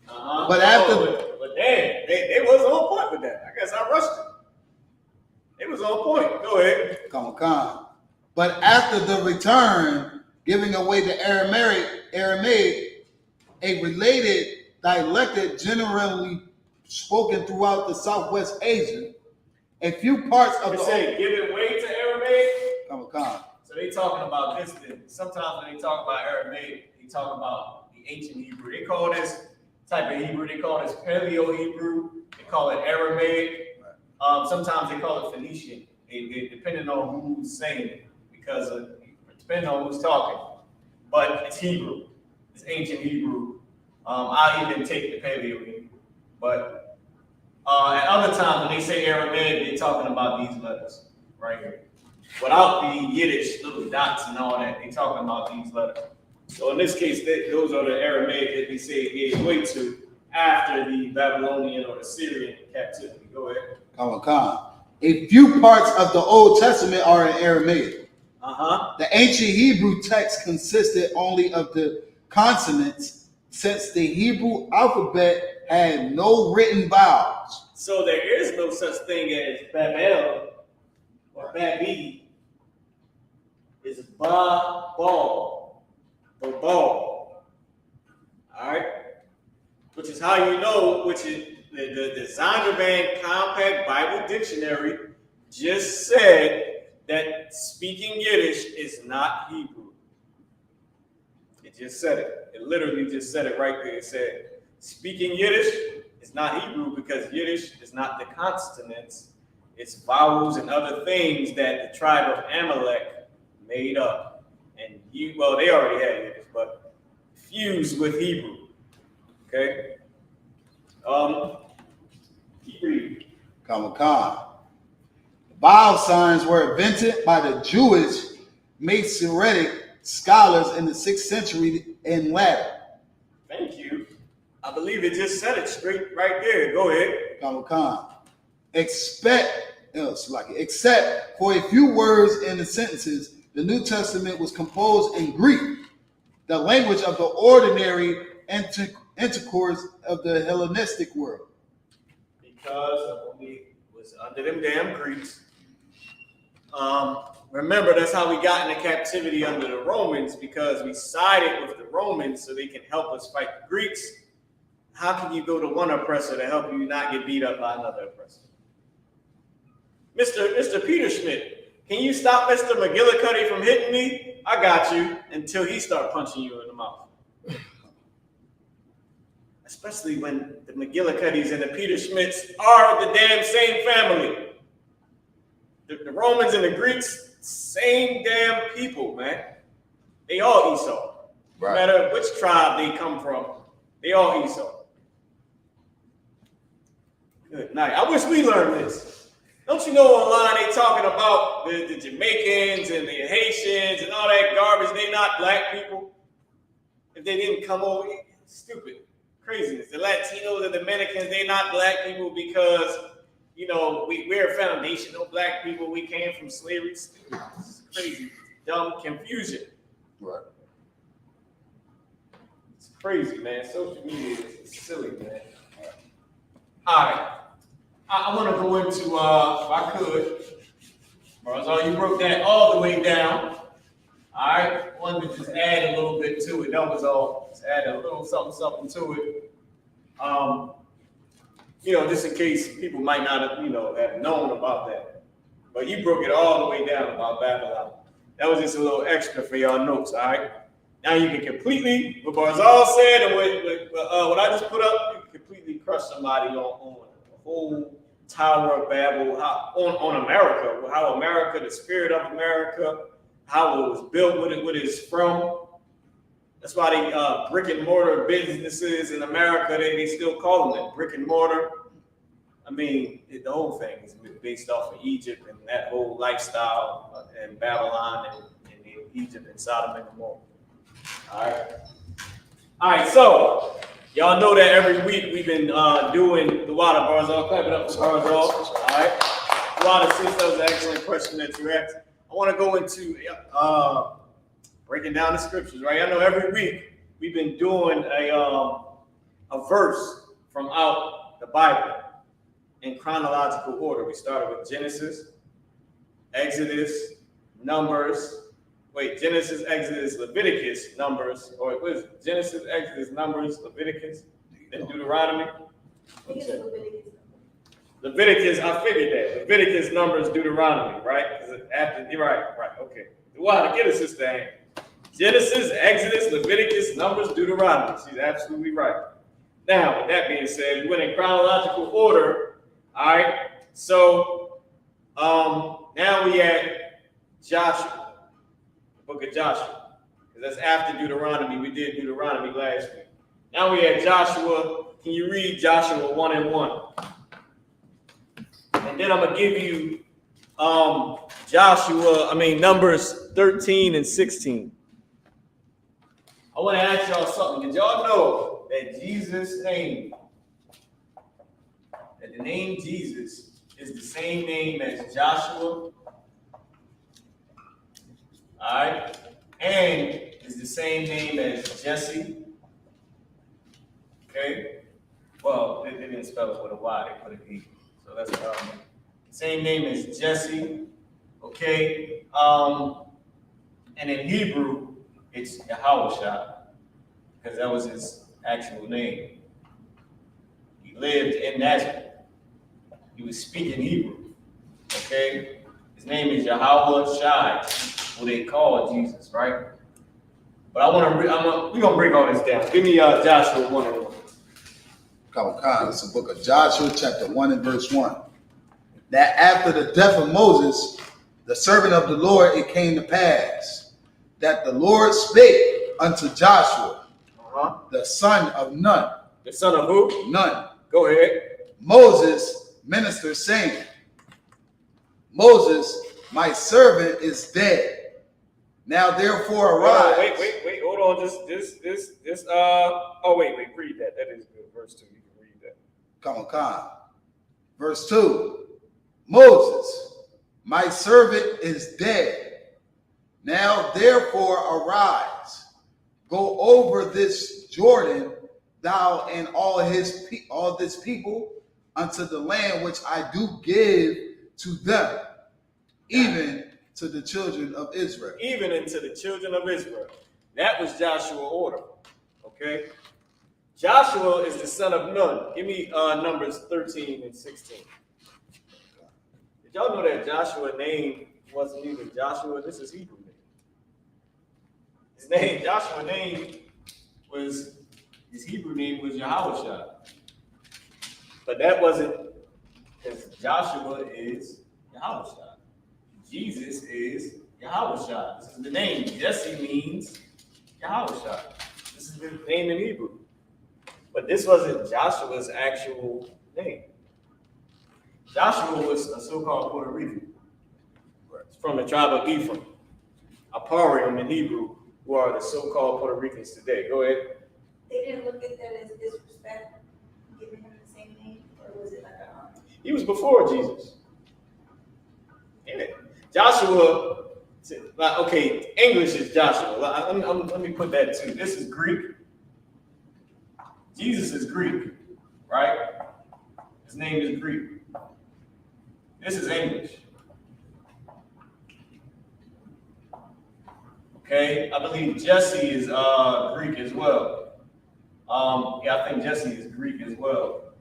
But after, but damn, they was on point with that. I guess I rushed it. It was on point. Go ahead. Come on. But after the return, giving away the Aramaic, a related dialect generally spoken throughout the Southwest Asia, a few parts of giving way to Aramaic. Come on. So they talking about this. Sometimes when they talk about Aramaic, they talk about the ancient Hebrew. They call this type of Hebrew, they call this Paleo Hebrew. They call it Aramaic. Sometimes they call it Phoenician, depending on who's saying it, because depending on who's talking. But it's Hebrew. It's ancient Hebrew. I'll even take the Paleo Hebrew. But at other times when they say Aramaic, they're talking about these letters right here. Without the Yiddish little dots and all that, they're talking about these letters. So in this case, those are the Aramaic that they say it gave way to after the Babylonian or the Syrian captivity. Go ahead. A few parts of the Old Testament are in Aramaic. The ancient Hebrew text consisted only of the consonants, since the Hebrew alphabet had no written vowels. So there is no such thing as Babel or Babi. It's Ba, Ball, or Ball. All right? Which is how you know, which is the Zondervan Compact Bible Dictionary just said that speaking Yiddish is not Hebrew. It just said it. It literally just said it right there. It said speaking Yiddish is not Hebrew because Yiddish is not the consonants. It's vowels and other things that the tribe of Amalek made up. And they already had Yiddish, but fused with Hebrew. Okay? Keep reading. Vowel signs were invented by the Jewish Masoretic scholars in the 6th century in Latin. Thank you. I believe it just said it straight right there. Go ahead. Except for a few words in the sentences, the New Testament was composed in Greek, the language of the ordinary intercourse of the Hellenistic world. Because we was under them damn Greeks. Remember, that's how we got into captivity under the Romans, because we sided with the Romans so they can help us fight the Greeks. How can you go to one oppressor to help you not get beat up by another oppressor? Mr. Peter Schmidt, can you stop Mr. McGillicuddy from hitting me? I got you, until he start punching you in the mouth. Especially when the McGillicuddys and the Peter Schmidts are the damn same family. The Romans and the Greeks, same damn people, man. They all Esau. No matter which tribe they come from, they all Esau. Good night. I wish we learned this. Don't you know online they talking about the Jamaicans and the Haitians and all that garbage? They not black people. If they didn't come over, stupid craziness. The Latinos and the Dominicans, they not black people because, you know, we're foundational black people. We came from slavery. Stupid. It's crazy, dumb confusion. Right. It's crazy, man. Social media is silly, man. All right. I want to go into, if I could, Barzal, you broke that all the way down. All right, wanted to just add a little bit to it. That was all. Just add a little something to it. Just in case people might not have, have known about that. But you broke it all the way down about Babylon. That was just a little extra for y'all notes, all right? Now you can completely, what Barzal said and what I just put up, you can completely crush somebody on the whole Tower of Babel, on America, how America, the spirit of America, how it was built, what it is from. That's why they brick and mortar businesses in America, they still call them that, brick and mortar. I mean, the whole thing is based off of Egypt and that whole lifestyle in Babylon and in Egypt and Sodom and Gomorrah. All right, so y'all know that every week we've been doing the water Barzal. Clap it up for Barzal. All right. Water, since that was an excellent question that you asked, I want to go into breaking down the scriptures, right? I know every week we've been doing a verse from out the Bible in chronological order. We started with Genesis, Exodus, Numbers. Genesis, Exodus, Leviticus, Numbers, or it was Genesis, Exodus, Numbers, Leviticus, then Deuteronomy. Leviticus, I figured that. Leviticus, Numbers, Deuteronomy, right? You're right, okay. Wow, get it, Sister Ann. Genesis, Exodus, Leviticus, Numbers, Deuteronomy. She's absolutely right. Now, with that being said, we went in chronological order. All right. So now we at Joshua, the book of Joshua, because that's after Deuteronomy. We did Deuteronomy last week. Now we at Joshua. Can you read Joshua 1:1? And then I'm gonna give you Numbers 13 and 16. I want to ask y'all something. Did y'all know that Jesus' name, that the name Jesus is the same name as Joshua? All right. And is the same name as Jesse. Okay. Well, they didn't spell it with a Y, they put an E. So that's same name as Jesse. Okay. And in Hebrew, it's Yahushua, because that was his actual name. He lived in Nazareth. He was speaking Hebrew. Okay. His name is Yahweh Shai, who they call Jesus, right? But we're gonna break all this down. Give me Joshua 1:1. It's the book of Joshua, chapter 1 and verse 1. That after the death of Moses, the servant of the Lord, it came to pass that the Lord spake unto Joshua, the son of Nun. The son of who? Nun. Go ahead. Moses, minister, saying, Moses, my servant, is dead. Now therefore arise. Wait. Hold on. Wait. Read that. That is good. Verse 2. You can read that. Come on. Verse 2. Moses, my servant, is dead. Now therefore arise. Go over this Jordan, thou and all this people, unto the land which I do give to them, even to the children of Israel. Even into the children of Israel. That was Joshua's order. Okay? Joshua is the son of Nun. Give me Numbers 13 and 16. Did y'all know that Joshua's name wasn't even Joshua? This is Hebrew name. Joshua's name was, his Hebrew name was Yahushua. But that wasn't, because Joshua is Yahushua. Jesus is Yahushua. This is the name. Jesse means Yahushua. This is the name in Hebrew. But this wasn't Joshua's actual name. Joshua was a so-called Puerto Rican. It's from the tribe of Ephraim. Aparim in Hebrew, who are the so-called Puerto Ricans today. Go ahead. They didn't look at that as disrespect, giving him the same name, or was it like a He was before Jesus. Yeah. Joshua, okay, English is Joshua. Let me put that too. This is Greek. Jesus is Greek, right? His name is Greek. This is English. Okay. Okay, I believe Jesse is Greek as well. Yeah, I think Jesse is Greek as well.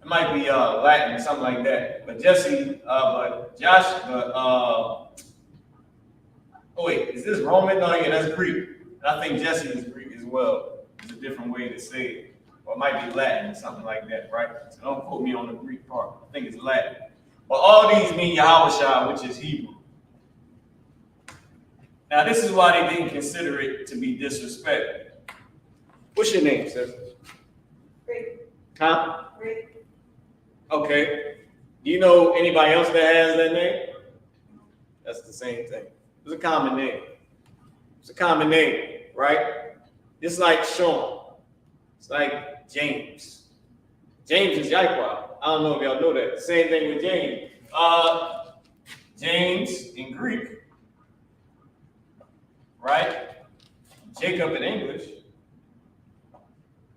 It might be Latin, something like that. But Jesse, but Josh, oh wait, is this Roman? No, yeah, that's Greek. And I think Jesse is Greek as well. It's a different way to say it. Or it might be Latin or something like that, right? So don't quote me on the Greek part. I think it's Latin. But all these mean Yahushua, which is Hebrew. Now, this is why they didn't consider it to be disrespect. What's your name, sis? Great. Huh? Great. Okay. Do you know anybody else that has that name? That's the same thing. It's a common name. It's a common name, right? It's like Sean. It's like James. James is Yahweh. I don't know if y'all know that. Same thing with James. James in Greek, right? Jacob in English.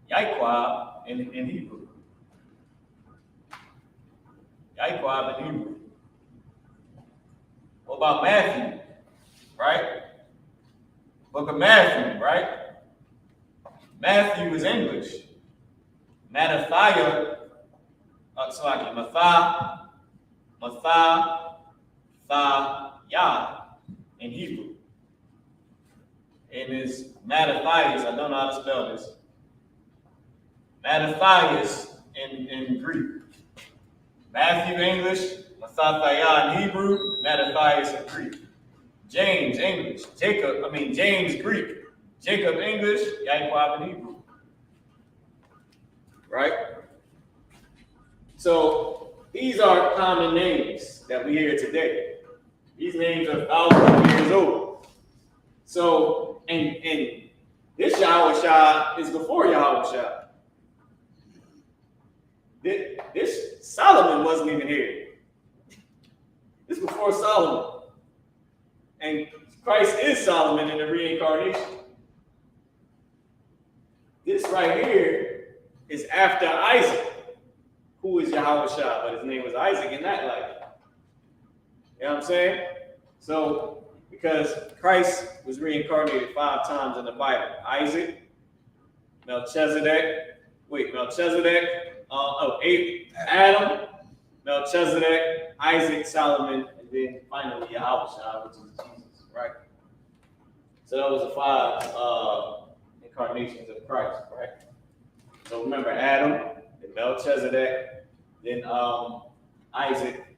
Yahweh in Hebrew. Yahweh in Hebrew. What about Matthew? Right? Book of Matthew, right? Matthew is English. Mattathiah, Matthiah in Hebrew. And it's Mattathias, I don't know how to spell this. Mattathias in Greek. Matthew English, Mattathiah in Hebrew, Mattathias in Greek. James English, James Greek. Jacob English, Yaakov in Hebrew. Right? So these are common names that we hear today. These names are thousands of years old. So, and this Yahushua is before Yahushua. This Solomon wasn't even here. This is before Solomon. And Christ is Solomon in the reincarnation. This right here is after Isaac, who is Yahushua, but his name was Isaac in that life. You know what I'm saying? So, because Christ was reincarnated 5 times in the Bible. Isaac, Melchizedek, Adam, Melchizedek, Isaac, Solomon, and then finally Yahushua, which is Jesus, right? So that was the 5 incarnations of Christ, right? So remember Adam, then Melchizedek, then Isaac,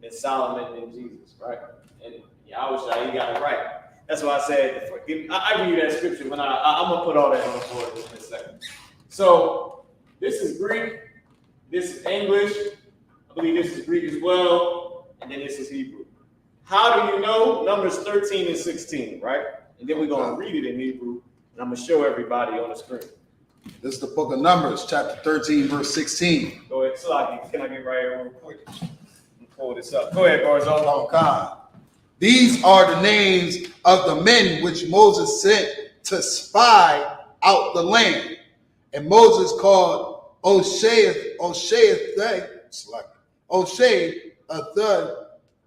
then Solomon, then Jesus, right? And Yahushua, you got it right. That's why I said, I give you that scripture when I'm going to put all that on the board in a second. So this is Greek, this is English, I believe this is Greek as well, and then this is Hebrew. How do you know? Numbers 13 and 16, right? And then we're going to read it in Hebrew, and I'm going to show everybody on the screen. This is the book of Numbers, chapter 13, verse 16. Go ahead, Slaki. Can I get right here real quick? Let me pull this up. Go ahead, Barzal. These are the names of the men which Moses sent to spy out the land. And Moses called O'Shea, the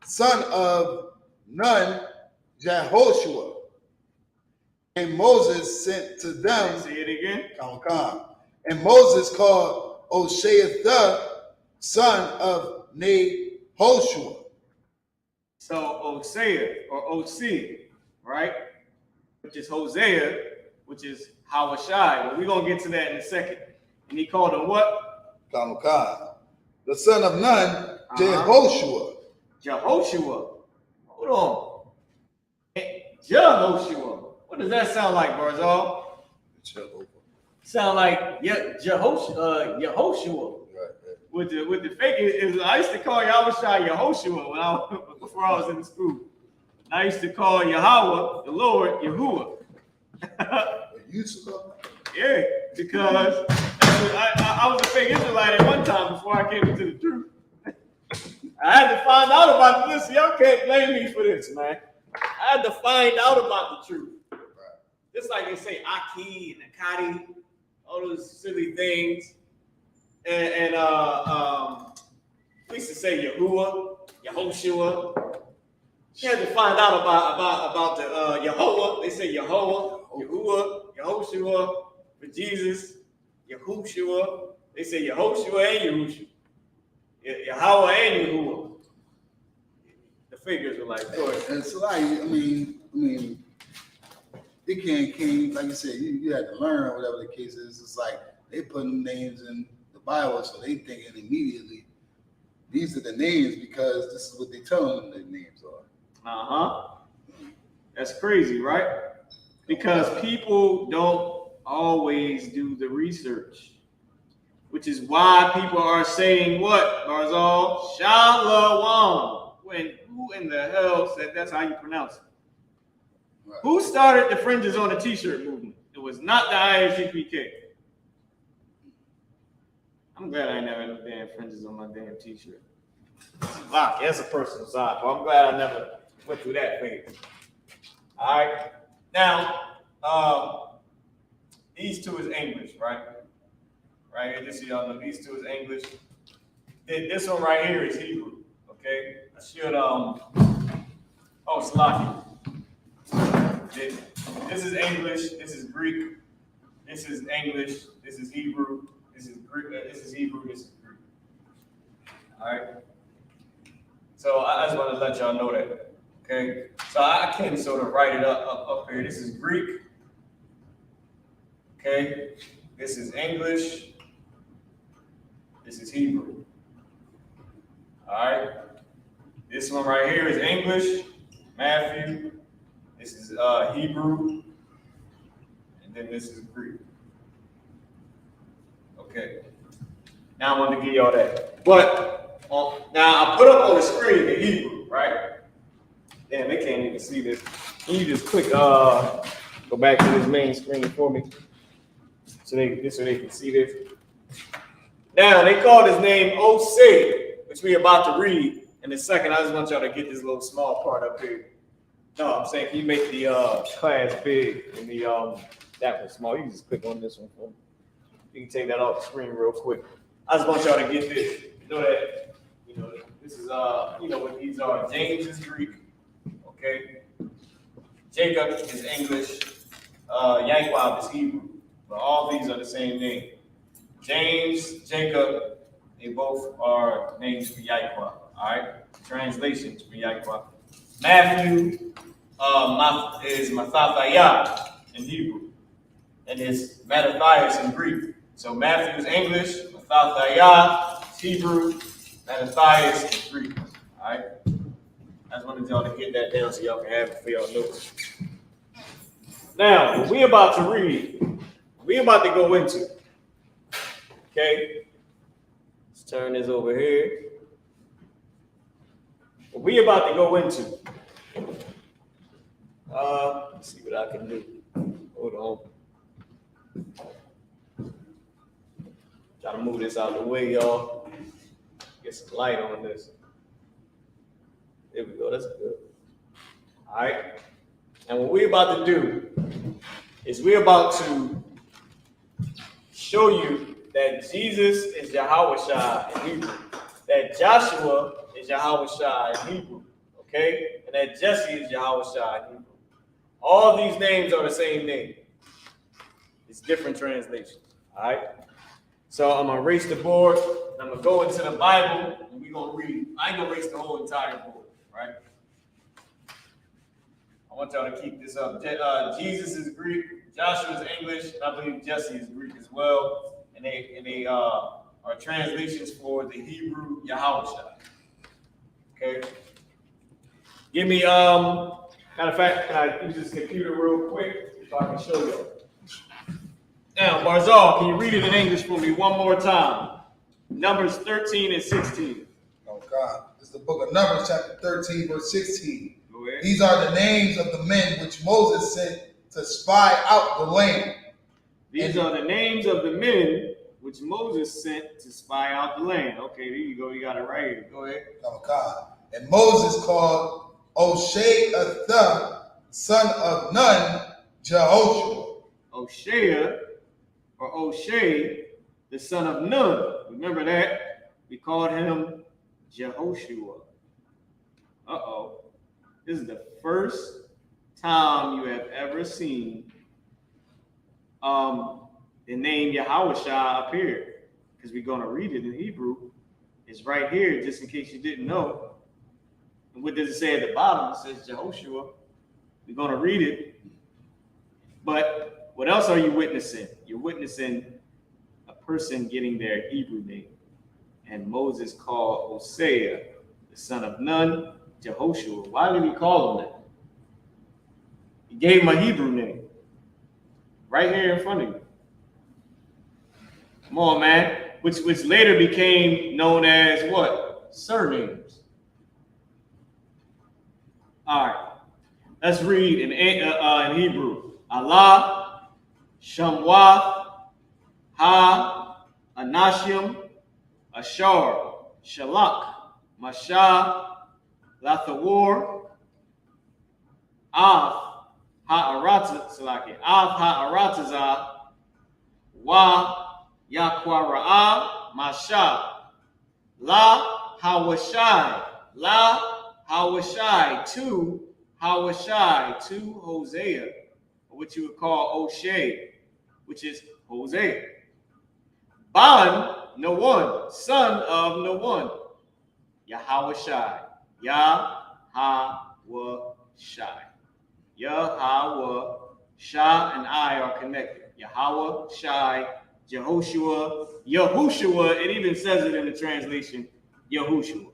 son of Nun, Jehoshua. And Moses sent to them. Say it again. And Moses called O'Shea, the son of Nehoshua. So Hosea or Osea, right? Which is Hosea, which is Hawashai. Well, we're going to get to that in a second. And he called him what? The son of Nun, Jehoshua. Jehoshua. Hold on. Jehoshua. What does that sound like, Barzal? Sound like Yehoshua. Right. With the fake is I used to call Yahushua Yehoshua before I was in school. I used to call Yahweh, the Lord, Yahuwah. Yeah, because I was a fake Israelite at one time before I came into the truth. I had to find out about this. Y'all can't blame me for this, man. I had to find out about the truth. Right. Just like they say Aki and Akadi, all those silly things. And we used to say Yahuwah, Yehoshua. She had to find out about the Yehovah. They say Yehovah, Yahuwah, Yehoshua, for Jesus, Yahushua. They say Yehoshua and Yahushua. Yahweh and Yahuwah. The figures were like, go ahead. And so like, I mean, they can't like you said, you had to learn or whatever the case is. It's like they putting names in the Bible, so they thinking immediately these are the names because this is what they telling them the names are. That's crazy, right? Because people don't always do the research, which is why people are saying what, Barzal? Shalom. When who in the hell said that's how you pronounce it? Right. Who started the fringes on the t-shirt movement? It was not the I.S.U.P.K. I'm glad I ain't never had no damn fringes on my damn t-shirt. Wow, that's a personal side, but I'm glad I never went through that phase. All right. Now, these two is English, right? Right here, just so y'all know, these two is English. This one right here is Hebrew. Okay. I should Slacky. This is English. This is Greek. This is English. This is Hebrew. This is Greek. This is Hebrew. This is Greek. All right. So I just want to let y'all know that. Okay. So I can sort of write it up here. This is Greek. Okay. This is English. This is Hebrew. All right. This one right here is English, Matthew. This is Hebrew. And then this is Greek. Okay. Now I want to give y'all that. But now I put up on the screen the Hebrew, right? Damn, they can't even see this. Can you just click go back to this main screen for me? So they can see this. Now they call his name Osei, which we're about to read in a second. I just want y'all to get this little small part up here. No, I'm saying, can you make the class big and the that one small? You can just click on this one for me. You can take that off the screen real quick. I just want y'all to get this. You know that, this is what these are. James is Greek. Okay. Jacob is English. Yaakov is Hebrew. But all these are the same name. James, Jacob, they both are names for Yaakov. All right. Translations for Yaakov. Matthew is Mathathayah in Hebrew. And it's Mattathias in Greek. So Matthew is English, Mathathayah is Hebrew, Mattathias is Greek. All right. I just wanted y'all to get that down so y'all can have it for y'all notes. Now, what we about to read, we about to go into. Okay. Let's turn this over here. What we about to go into. Let's see what I can do. Hold on. Try to move this out of the way, y'all. Get some light on this. There we go. That's good. All right. And what we're about to do is we're about to show you that Jesus is Yahawashi in Hebrew, that Joshua is Yahawashi in Hebrew, okay? And that Jesse is Yahawashi in Hebrew. All these names are the same name. It's different translations, all right? So I'm going to erase the board. I'm going to go into the Bible, and we're going to read. I ain't going to erase the whole entire board, right? I want y'all to keep this up. Jesus is Greek, Joshua is English, and I believe Jesse is Greek as well. And they are translations for the Hebrew Yahawashi. Okay. Give me matter of fact, can I use this computer real quick so I can show you? Now, Barzal, can you read it in English for me one more time? Numbers 13 and 16. Oh God. This is the book of Numbers, chapter 13, verse 16. These are the names of the men which Moses sent to spy out the land. These are the names of the men which Moses sent to spy out the land. Okay, there you go. You got it right here. Go ahead. Oh God. And Moses called Oshea, son of Nun, Jehoshua. Oshea, or O'Shea, the son of Nun. Remember that? We called him Jehoshua. Uh-oh. This is the first time you have ever seen the name Yahushua appear, because we're going to read it in Hebrew. It's right here, just in case you didn't know. And what does it say at the bottom? It says Jehoshua. We're going to read it. But what else are you witnessing? You're witnessing a person getting their Hebrew name. And Moses called Hosea, the son of Nun, Jehoshua. Why did he call him that? He gave him a Hebrew name. Right here in front of you. Come on, man. Which later became known as what? Surnames. All right. Let's read in Hebrew. Allah, Shamwath, Ha, Anashim, Ashar, Shalak, Mashah, Lathawar, Av, Ha'aratazah, Wa, Yakwara'ah, Mashah, La, Hawashai, to Hosea, or what you would call O'Shea, which is Hosea. Ban, Nawan, son of Nawan, Yahawashai, Yahweh, Shah and I are connected. Yahweh, Shai, Jehoshua, Yahushua, it even says it in the translation, Yahushua.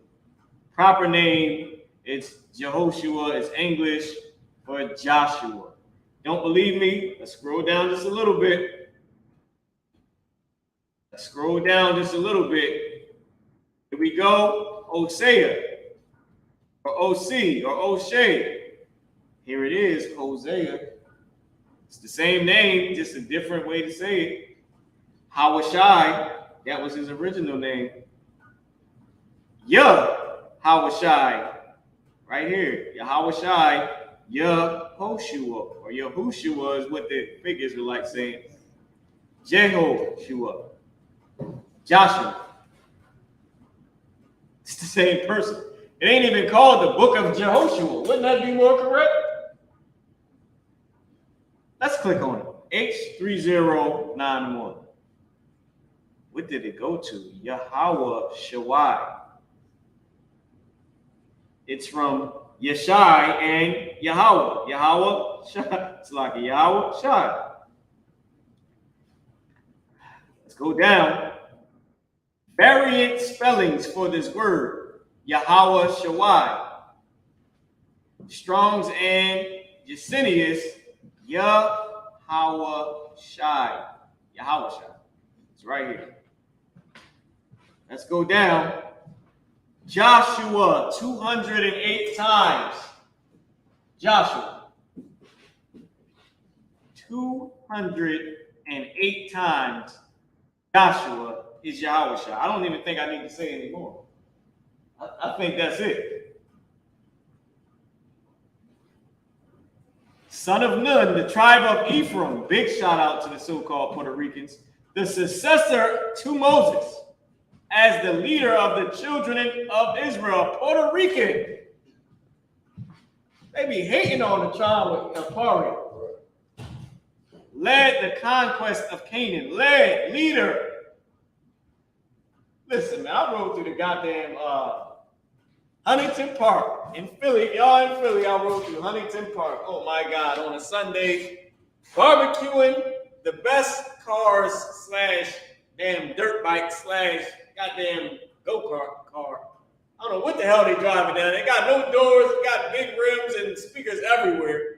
Proper name, it's Jehoshua, it's English for Joshua. Don't believe me? Let's scroll down just a little bit. Here we go. Hosea, or O.C., or O'Shea. Here it is, Hosea. It's the same name, just a different way to say it. Hawashai, that was his original name. Hawashai, right here. Yahawashai, Yehoshua, or Yahushua is what the fake Israelites saying. Jehoshua, Joshua. It's the same person. It ain't even called the book of Jehoshua. Wouldn't that be more correct? Let's click on it. H3091. What did it go to? Yahweh Shawai. It's from Yeshai and Yahweh. Yahweh Shai. It's like a Yahweh Shai. Let's go down. Variant spellings for this word. Yahweh Shawai. Strong's and Yesenius. Yahweh Shai. Yahweh Shai. It's right here. Let's go down. Joshua, 208 times. Joshua. 208 times. Joshua is Yahweh Shai. I don't even think I need to say anymore. I think that's it. Son of Nun, the tribe of Ephraim. Big shout out to the so-called Puerto Ricans. The successor to Moses as the leader of the children of Israel. Puerto Rican. They be hating on the tribe of Pari. Led the conquest of Canaan. Led, leader. Listen, man, I rode through the goddamn Huntington Park in Philly. Y'all in Philly, I rode through Huntington Park. Oh my God, on a Sunday, barbecuing the best cars slash damn dirt bike slash goddamn go-kart car. I don't know what the hell they driving down. They got no doors, got big rims and speakers everywhere.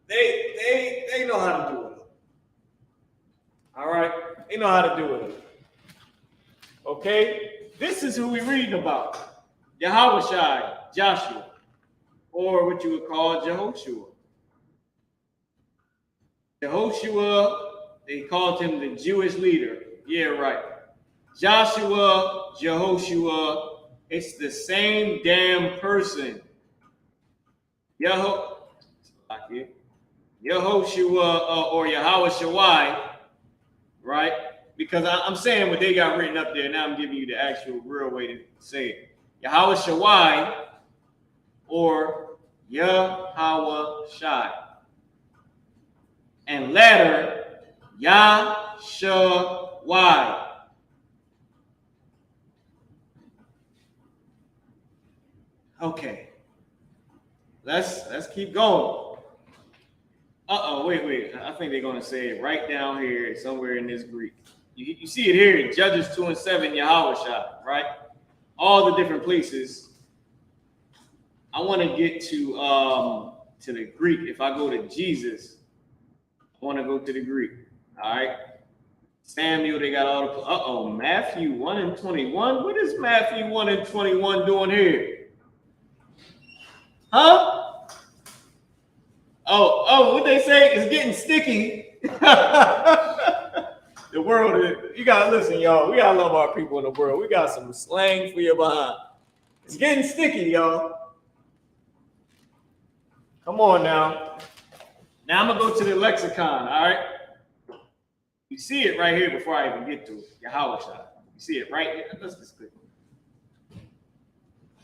They know how to do it. All right, they know how to do it. Okay, this is who we're reading about. Yahushai, Joshua, or what you would call Jehoshua. Jehoshua, they called him the Jewish leader. Yeah, right. Joshua, Jehoshua, it's the same damn person. Yehoshua or Yahweh Shawai, right? Because I'm saying what they got written up there. Now I'm giving you the actual real way to say it. Yahweh Shawai or Yahawashai. And latter, Yahshawai. Okay, let's keep going. Wait. I think they're gonna say it right down here, somewhere in this Greek. You see it here, Judges 2:7, Yahawashai, right? All the different places. I want to get to the Greek. If I go to Jesus, I want to go to the Greek. All right. Samuel, they got all the Matthew 1:21. What is Matthew 1:21 doing here? Huh? Oh, what they say is getting sticky. The world is, you gotta listen, y'all. We gotta love our people in the world. We got some slang for your behind. It's getting sticky, y'all. Come on now. Now I'm gonna go to the lexicon, all right? You see it right here before I even get to it. Yahawashai. You see it right here. Let's just click.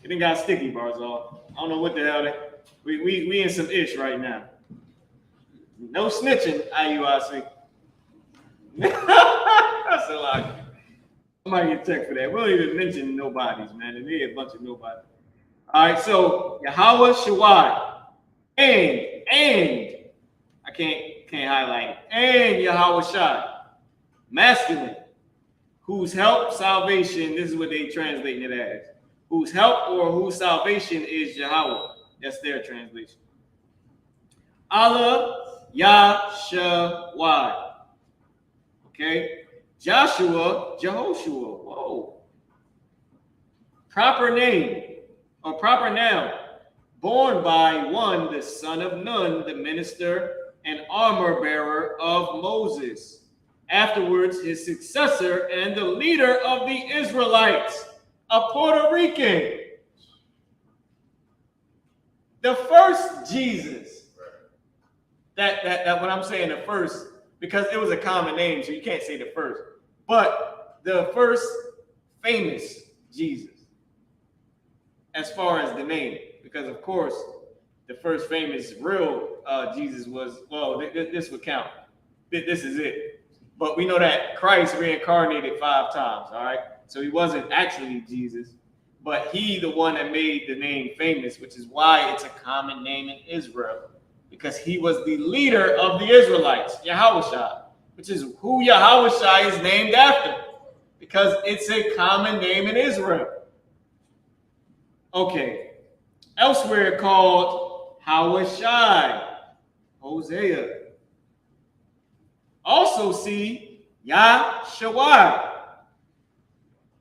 It done got sticky, Barzal. I don't know what the hell we in some ish right now. No snitching, IUIC. That's a lot. Somebody get checked for that. We don't even mention nobodies, man. And they're a bunch of nobodies. All right, so Yahawashai. And I can't highlight it. And Yahawashai, masculine, whose help, salvation, this is what they translating it as. Whose help or whose salvation is Yahweh. That's their translation. Allah Yahshawai. Okay. Joshua, Jehoshua. Whoa. Proper name or proper noun. Born by one, the son of Nun, the minister and armor bearer of Moses. Afterwards, his successor and the leader of the Israelites, a Puerto Rican. The first Jesus. That what I'm saying, the first, because it was a common name, so you can't say the first. But the first famous Jesus, as far as the name. Because, of course, the first famous real Jesus was, well, this would count. This is it. But we know that Christ reincarnated 5 times, all right? So he wasn't actually Jesus, but he the one that made the name famous, which is why it's a common name in Israel, because he was the leader of the Israelites, Yahawashai, which is who Yahawashai is named after, because it's a common name in Israel. Okay. Elsewhere called Hawashai, Hosea. Also see Yahshawai.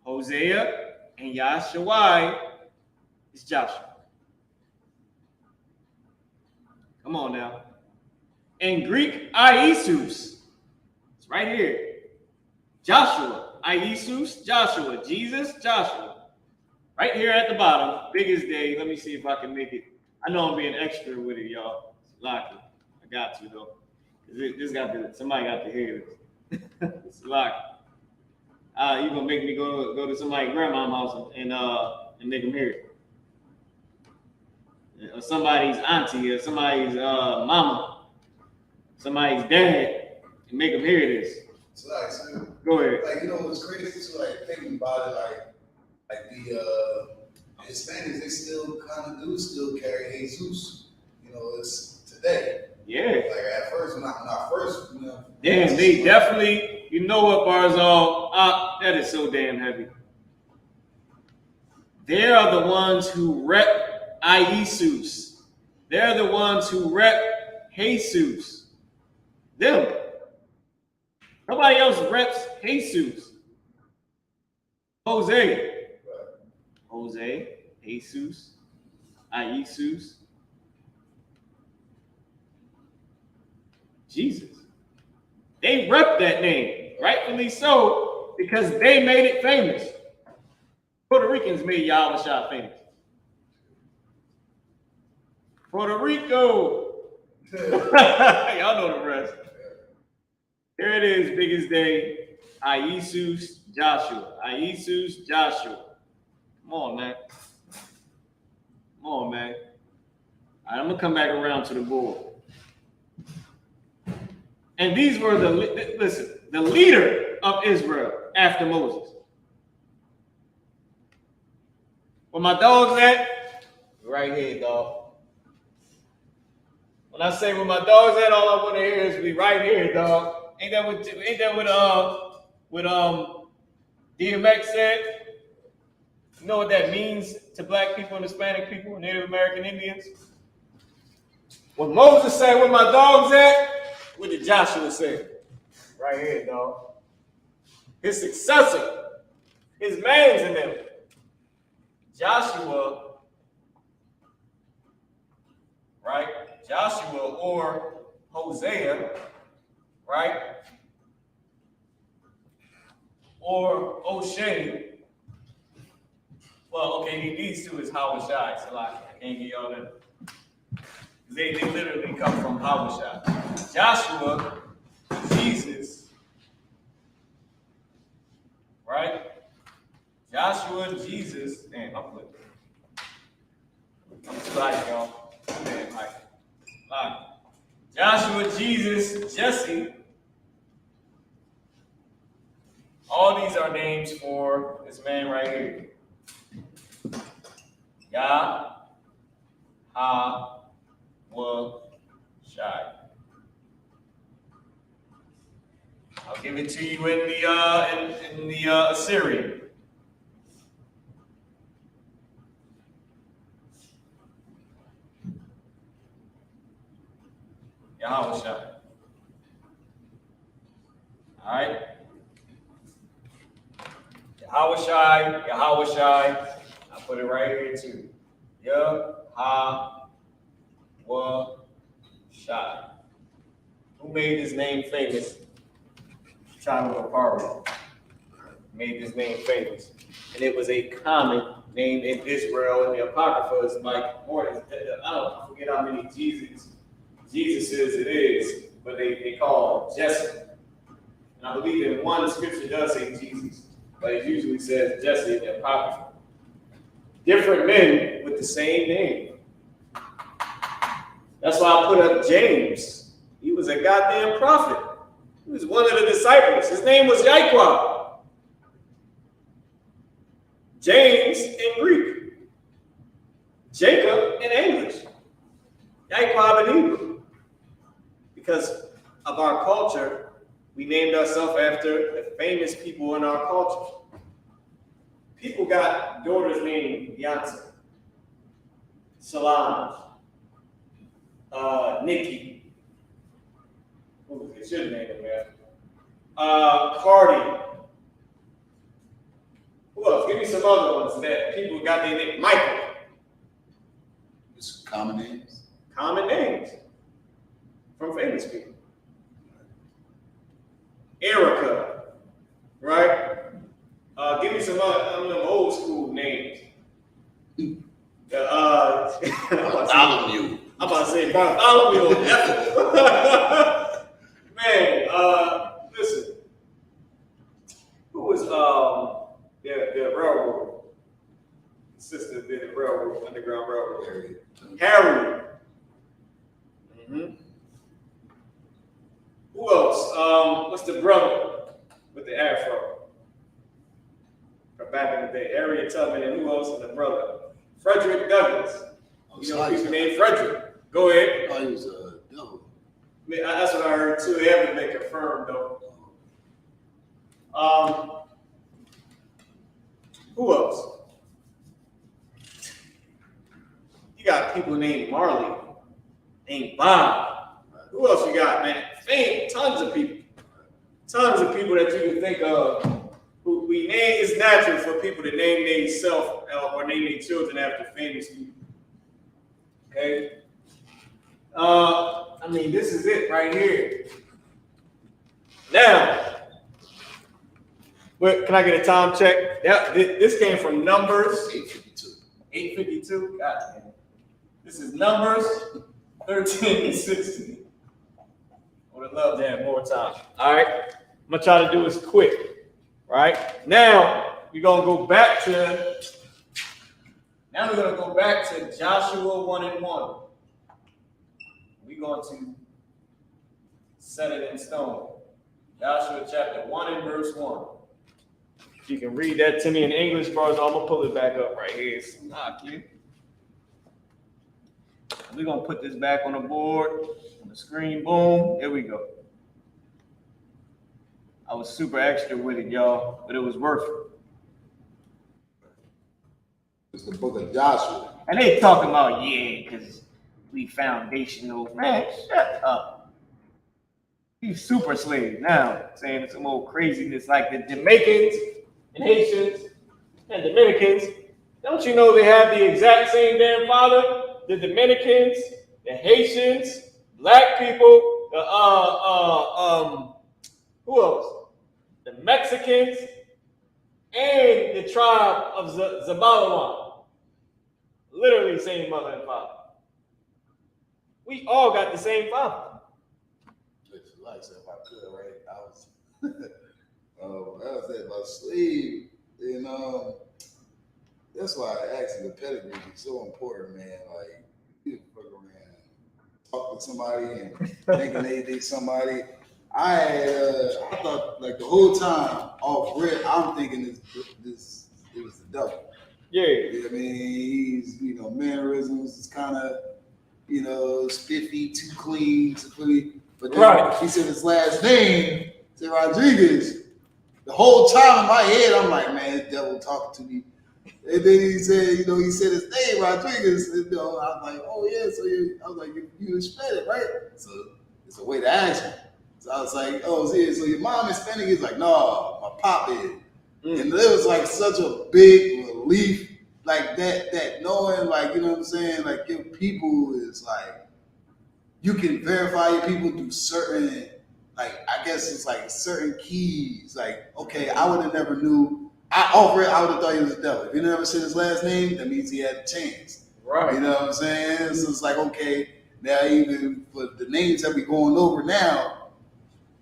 Hosea and Yahshawai is Joshua. Come on now. In Greek, I.S.U.P.K. It's right here. Joshua, I.S.U.P.K, Joshua, Jesus, Joshua. Right here at the bottom, biggest day. Let me see if I can make it. I know I'm being extra with it, y'all. It's lucky. I got to though. Somebody got to hear this. It's lucky. You gonna make me go to somebody's grandma's house and make them hear it. Or somebody's auntie, or somebody's mama, somebody's dad, and make them hear this. So like, so, go ahead. Like, you know what's crazy? So like thinking about it, like the Hispanics, they still kind of do still carry Jesus. You know, it's today. Yeah. Like at first, not first. You know, damn, they definitely. You know what, Barzal? That is so damn heavy. They are the ones who rep I.S.U.P.K. They're the ones who rep Jesus. Them. Nobody else reps Jesus. Jose, Jesus, I.S.U.P.K, Jesus. They rep that name, rightfully so, because they made it famous. Puerto Ricans made Yahawashai famous. Puerto Rico. Y'all know the rest. Here it is, biggest day. I.S.U.P.K, Joshua. I.S.U.P.K, Joshua. Come on, man. Come on, man. I'm gonna come back around to the board. And these were the leader of Israel after Moses. Where my dog's at? Right here, dog. When I say where my dog's at, all I want to hear is be right here, dog. Ain't that what DMX said? You know what that means to black people and Hispanic people and Native American Indians? When Moses said where my dog's at, what did Joshua say? Right here, dog. His successor, his man's in them. Joshua, right? Joshua or Hosea, right? Or O'Shea. Well, okay, these two is Hawashai, so I can't get y'all that. They literally come from Hawashai. Joshua, Jesus, right? Joshua, Jesus, and I'm excited, y'all. Man, like, Joshua, Jesus, Jesse. All these are names for this man right here. Yah-ha-wa-shai. I'll give it to you in the Assyrian. Yahweh. All right. Yahweh. I put it right here too. Yah-ha-wa-shai. Who made his name famous? Child of Parliament made his name famous. And it was a common name in Israel, and the Apocrypha is like more than, I forget how many Jesuses it is, but they call him Jesse. And I believe in one scripture does say Jesus, but it usually says Jesse in the Apocrypha. Different men with the same name. That's why I put up James. He was a goddamn prophet. He was one of the disciples. His name was Yaquab. James in Greek. Jacob in English. Yaquab in Hebrew. Because of our culture, we named ourselves after the famous people in our culture. People got daughters named Beyonce, Solange, Nikki. It should name him after. Cardi. Who else? Give me some other ones that people got their name. Michael. Just common names. Common names from famous people. Erica, right? Give me some other old school names. Bartholomew. I'm about to say Bartholomew. Man, listen. Who was the railroad? Sister did the railroad, Underground Railroad. Harry. Mm-hmm. Who else? What's the brother with the afro? From back in the day, Harriet Tubman, and who else is the brother? Frederick Douglass. You know people named Frederick. Go ahead. Oh, he was a devil. That's what I heard too. They haven't been confirmed though. Who else? You got people named Marley, named Bob. Who else you got, man? Tons of people. Tons of people that you can think of. Who we name. It's natural for people to name themselves or name their children after famous people. Okay. I mean, this is it right here. Now, can I get a time check? This came from Numbers 852. 852. God damn. This is Numbers 13 and 16. I would have loved to have more time. All right. I'm gonna try to do this quick. Right now, we're gonna go back to. Now we're gonna go back to Joshua 1:1. we're going to set it in stone. Joshua chapter 1 and verse 1. You can read that to me in English, bro. So I'm gonna pull it back up right here. It's knock you. We're gonna put this back on the board, on the screen. Boom. There we go. I was super extra with it, y'all, but it was worth it. It's the book of Joshua. And they talking about, yeah, because we foundational. Man, shut up. You super slave now, saying some old craziness like the Jamaicans and Haitians and Dominicans. Don't you know they have the exact same damn father? The Dominicans, the Haitians, black people, who else? The Mexicans, and the tribe of Zabalawan. Literally same mother and father. We all got the same father. Like, so if I could, right? I was at my sleep, and that's why asking the pedigree is so important, man. Like, you fuck around, talk to somebody, and thinking they somebody. I thought like the whole time off rip, I'm thinking this it was the devil. Yeah. I mean, he's mannerisms is kind of spiffy, too clean, too pretty. But then right. He said his last name, said Rodriguez. The whole time in my head, I'm like, man, this devil talking to me. And then he said, he said his name, Rodriguez. And, I was like, oh yeah, I was like, you Hispanic, right? So it's a way to ask him. So I was like, oh, so your mom is Hispanic? He's like, no, my pop is. And it was like such a big relief, like that knowing, like, you know what I'm saying? Like your people is like, you can verify your people through certain, like, I guess it's like certain keys. Like, okay, I would have never knew. I would have thought he was a devil. If you never said his last name, that means he had a chance. Right. You know what I'm saying? So it's like, okay, now even for the names that we're going over now,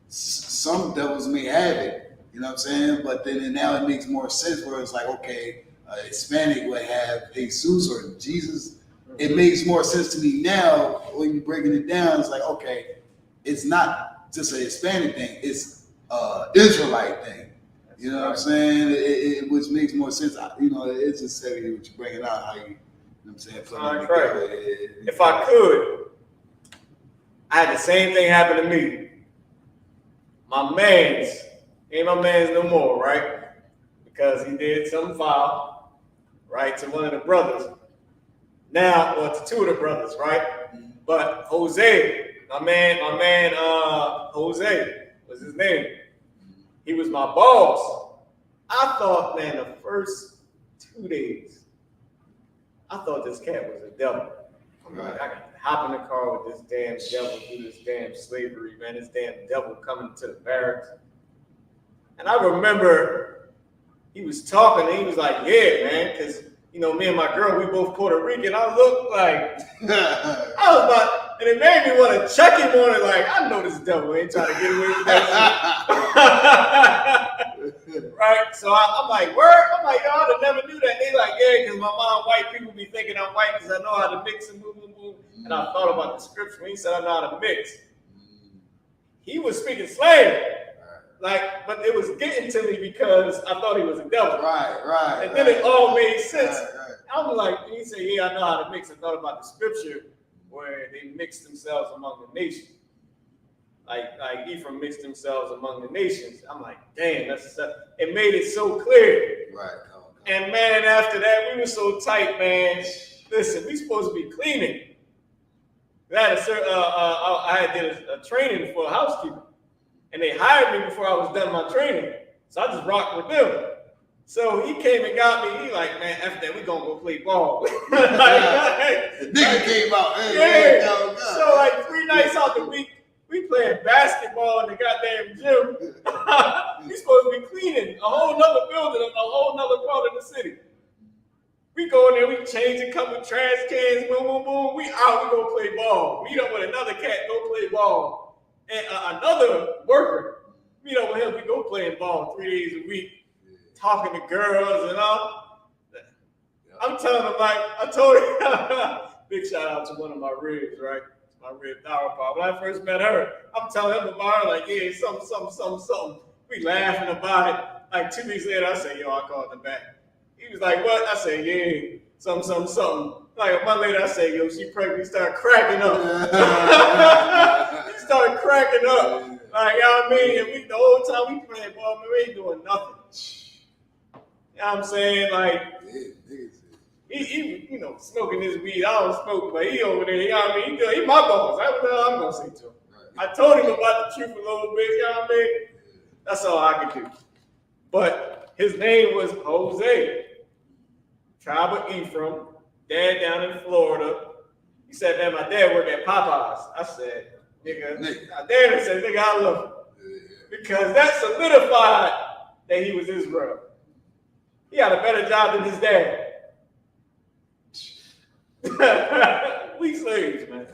some devils may have it. You know what I'm saying? But then now it makes more sense where it's like, okay, Hispanic would have Jesus or Jesus. It makes more sense to me now when you're breaking it down. It's like, okay, it's not just a Hispanic thing; it's Israelite thing. You know what I'm saying? It which makes more sense. It's just heavy what you're bringing out. How you know what I'm saying? Right. If I could, I had the same thing happen to me. My man's ain't my man's no more, right? Because he did something foul, right, to one of the brothers. Now, or to two of the brothers, right? But Jose, my man, Jose was his name. He was my boss. I thought, man, the first 2 days, I thought this cat was a devil. Right. I got to hop in the car with this damn devil, do this damn slavery, man. This damn devil coming to the barracks. And I remember he was talking, and he was like, yeah, man, because me and my girl, we both Puerto Rican. I looked like, I was about, and it made me want to check him on it. Like, I know this devil ain't trying to get away with that shit. Right? So I'm like, word? I'm like, yo, I'd have never knew that. They like, yeah, because my mom, white people be thinking I'm white because I know how to mix and boom, boom, boom. And I thought about the scripture when he said I know how to mix. He was speaking slang. Like, but it was getting to me because I thought he was a devil. Right. And then it all made sense. I was like, he said, yeah, I know how to mix. I thought about the scripture where they mixed themselves among the nations. Like Ephraim mixed themselves among the nations. I'm like, damn, it made it so clear. Right. And man, after that, we were so tight, man. Listen, we supposed to be cleaning. I did a training for a housekeeper. And they hired me before I was done my training. So I just rocked with them. So he came and got me. He like, man, after that, we gonna go play ball. Nigga came out. Hey, yeah. So like 3 nights out the week, we playing basketball in the goddamn gym. We supposed to be cleaning a whole nother building in a whole nother part of the city. We go in there, we change a couple trash cans, boom, boom, boom. We out, we go play ball. Meet up with another cat, go play ball. And another worker, meet up with him, we go playing ball 3 days a week, talking to girls and all. I'm telling him, like, I told him, big shout out to one of my ribs, right? My my rib flower pot. When I first met her, I'm telling him about her, like, yeah, something. We laughing about it. Like 2 weeks later, I said, yo, I called him back. He was like, what? I said, yeah, something. Like a month later, I said, yo, she pregnant. He started cracking up. He started cracking up. Like, you know what I mean? And we, the whole time we playing ball, man, we ain't doing nothing. You know what I'm saying? Like, he you know, smoking his weed. I don't smoke, but he over there, you know what I mean? He my boss. That's what I'm going to say to him. I told him about the truth a little bit, you know what I mean? That's all I could do. But his name was Jose, tribe of Ephraim, dad down in Florida. He said, man, my dad worked at Popeyes. I said, nigga. My dad said, nigga, I love him. Because that solidified that he was Israel. He had a better job than his dad. We slaves, man.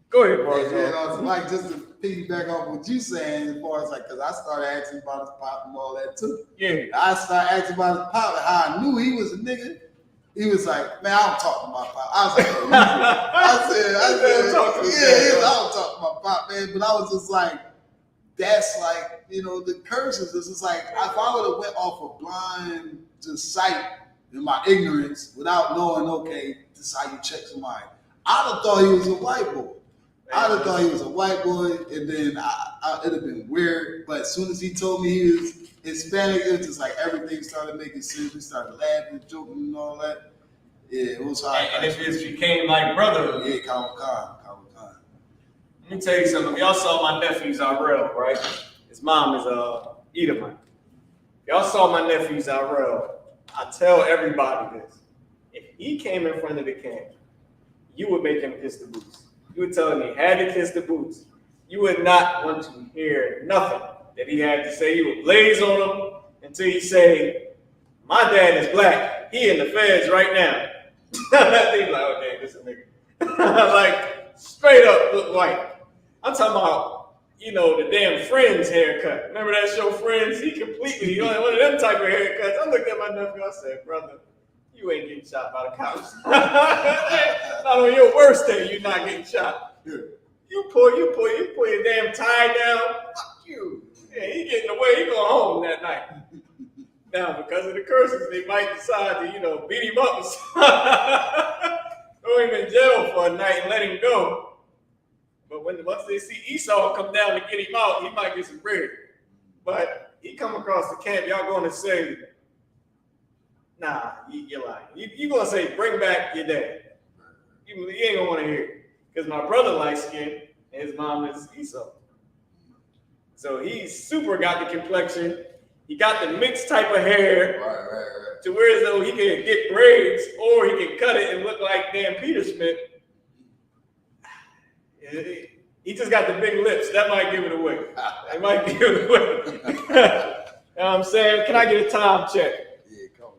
Go ahead, Boris. Yeah, like just to piggyback off what you saying, as far as like, because I started asking about his pop and all that too. Yeah. I started asking about his pop and how I knew he was a nigga. He was like, man, I don't talk to my pop. I was like, I said, I don't talk to my pop, man. But I was just like, that's like, you know, the curses. It's just like, if I would have went off a blind just sight in my ignorance without knowing, okay, this is how you check somebody. I'd have thought he was a white boy. I'd have thought he was a white boy, and then it'd have been weird. But as soon as he told me he was Hispanic, it was just like everything started making sense. We started laughing, joking, and all that. Yeah, it was hard. And it just became like brotherhood. Yeah, Khan. Let me tell you something. If y'all saw my nephew's Arel, right? His mom is Edomite. If y'all saw my nephew's Arel, I tell everybody this. If he came in front of the camp, you would make him kiss the boots. You would tell him he had to kiss the boots. You would not want to hear nothing that he had to say. You would blaze on him until he say, my dad is black. He in the feds right now. They be like, oh, damn, this is a nigga. Like, straight up look white. I'm talking about, you know, the damn Friends haircut. Remember that show Friends? He completely, one of them type of haircuts. I looked at my nephew, I said, brother, you ain't getting shot by the cops. Not on your worst day, you're not getting shot. You pull your damn tie down. Fuck you. Yeah, he getting away. He going home that night. Now, because of the curses, they might decide to, you know, beat him up and throw him in jail for a night and let him go. But once they see Esau come down to get him out, he might get some bread. But he come across the camp, y'all going to say, nah, you're lying. You're going to say, bring back your dad. You ain't going to want to hear it. Because my brother light skin, and his mom is Esau. So he super got the complexion. He got the mixed type of hair. Right. To where as though he can get braids or he can cut it and look like Dan Peter Smith. He just got the big lips. That might give it away. That might give it away. You know what I'm saying? Can I get a time check? Yeah, come.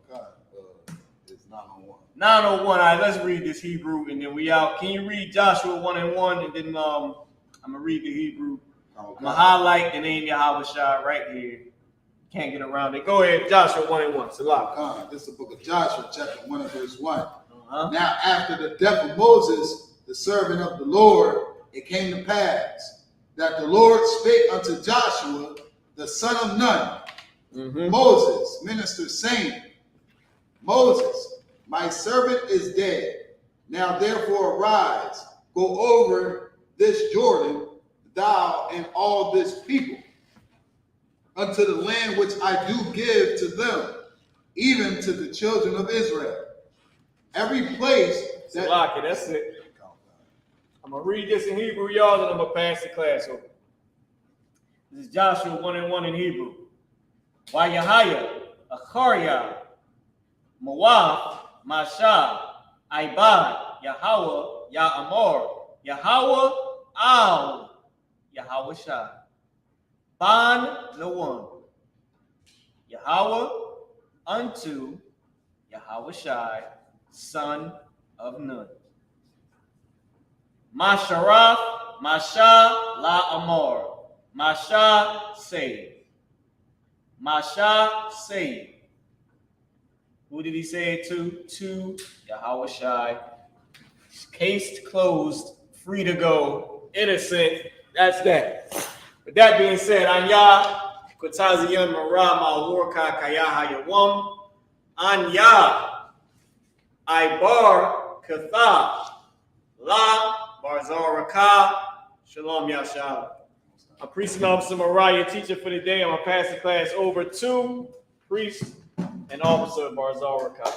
It's 9:01. 9:01. All right, let's read this Hebrew and then we out. Can you read Joshua 1:1 and then I'm going to read the Hebrew. I'm going to highlight the name Yahweh Shai right here. Can't get around it. Go ahead, Joshua 1:1. Salah. This is the book of Joshua, chapter 1 and verse 1. Now, after the death of Moses, the servant of the Lord, it came to pass that the Lord spake unto Joshua, the son of Nun, Moses, minister, saying, Moses, my servant is dead. Now therefore arise, go over this Jordan, thou and all this people, unto the land which I do give to them, even to the children of Israel. Every place that... That's it. I'm going to read this in Hebrew, y'all, and I'm going to pass the class over. This is Joshua 1:1 in Hebrew. Wayahaya, Acharya, Moab, Masha, Ibad, Yahweh, Ya'amor, Yahweh, Al, Yahweh Shai. Ban the one. Yahweh unto Yahweh Shai, son of Nun. Masharaf, Masha la Amor. Masha save. Masha save. Who did he say it to? To Yahweh Shai. Cased, closed, free to go. innocent. That's that. With that being said, Anya, Kutazian Marama, Warka Kayaha Yawam, Anya, Ibar, Katha, La, Barzaraka, Shalom Yashab. I'm Priest and Officer Mariah, teacher for the day. I'm going to pass the class over to Priest and Officer Barzaraka.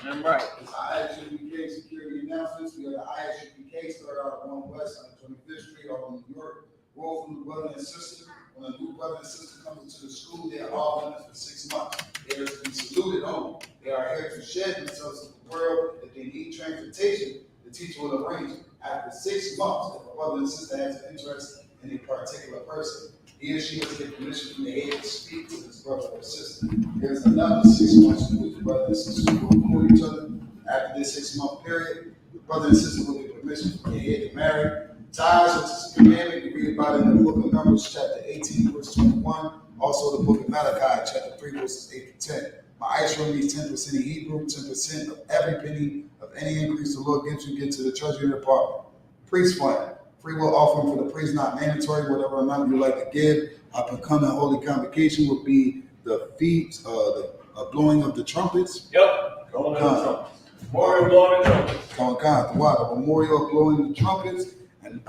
I'm right. It's I.S.U.P.K security announcements. We have the I.S.U.P.K start out on West on 25th Street, all in New York. Roll from the brother and sister. When a new brother and sister comes into the school, they are all in it for 6 months. They are to be saluted on. They are here to shed themselves to the world. If they need transportation, the teacher will arrange it. After 6 months, if a brother and sister has an interest in a particular person, he or she must get permission from the head to speak to his brother or sister. There's another 6 months in which the brother and sister will know each other. After this 6-month period, the brother and sister will get permission from the head to marry. Tithes, which is a commandment, you read about it in the book of Numbers, chapter 18, verse 21. Also the book of Malachi, chapter 3, verses 8 to 10. My ISU needs 10% in Hebrew, 10% of every penny of any increase the Lord gives you, get to the treasury department. Priest fund. Free will offering for the priest, not mandatory. Whatever amount you like to give. Upcoming holy convocation would be the feet, the blowing of the trumpets. Yep. Blowing the trumpets. Memorial blowing the trumpets. The memorial blowing the trumpets. And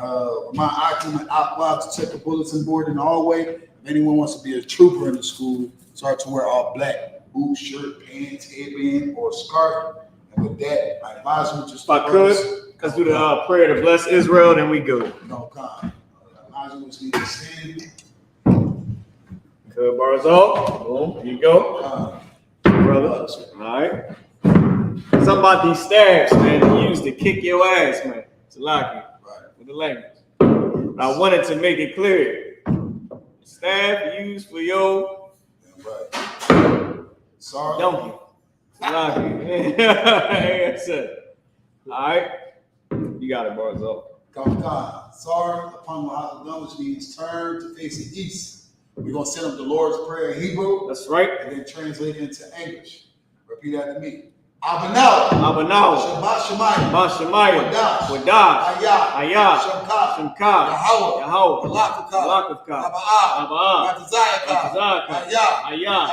my icon and outlaw to check the bulletin board in the hallway. If anyone wants to be a trooper in the school, start to wear all black: boots, shirt, pants, headband, or scarf. And with that, I advise you to start. If I could. Let's do the prayer to bless Israel, then we go. No comment. Good, Barzal. Boom. Here you go. Brother. All right. Something about these staffs, man, they used to kick your ass, man. It's a lot of with the language. I wanted to make it clear. Staff used for your Sorry. donkey. It's a lot of all right. You got it, Barzal. Sorry, upon my house, which means turn to face the east. We're going to send up the Lord's Prayer in Hebrew. That's right. And then translate it into English. Repeat after me. Abanaw. Shabbat Shemayim. Wadash. Ayah. Shemka. Yahweh. Malakavka. Aba'ah. Matazayaka. Ayah.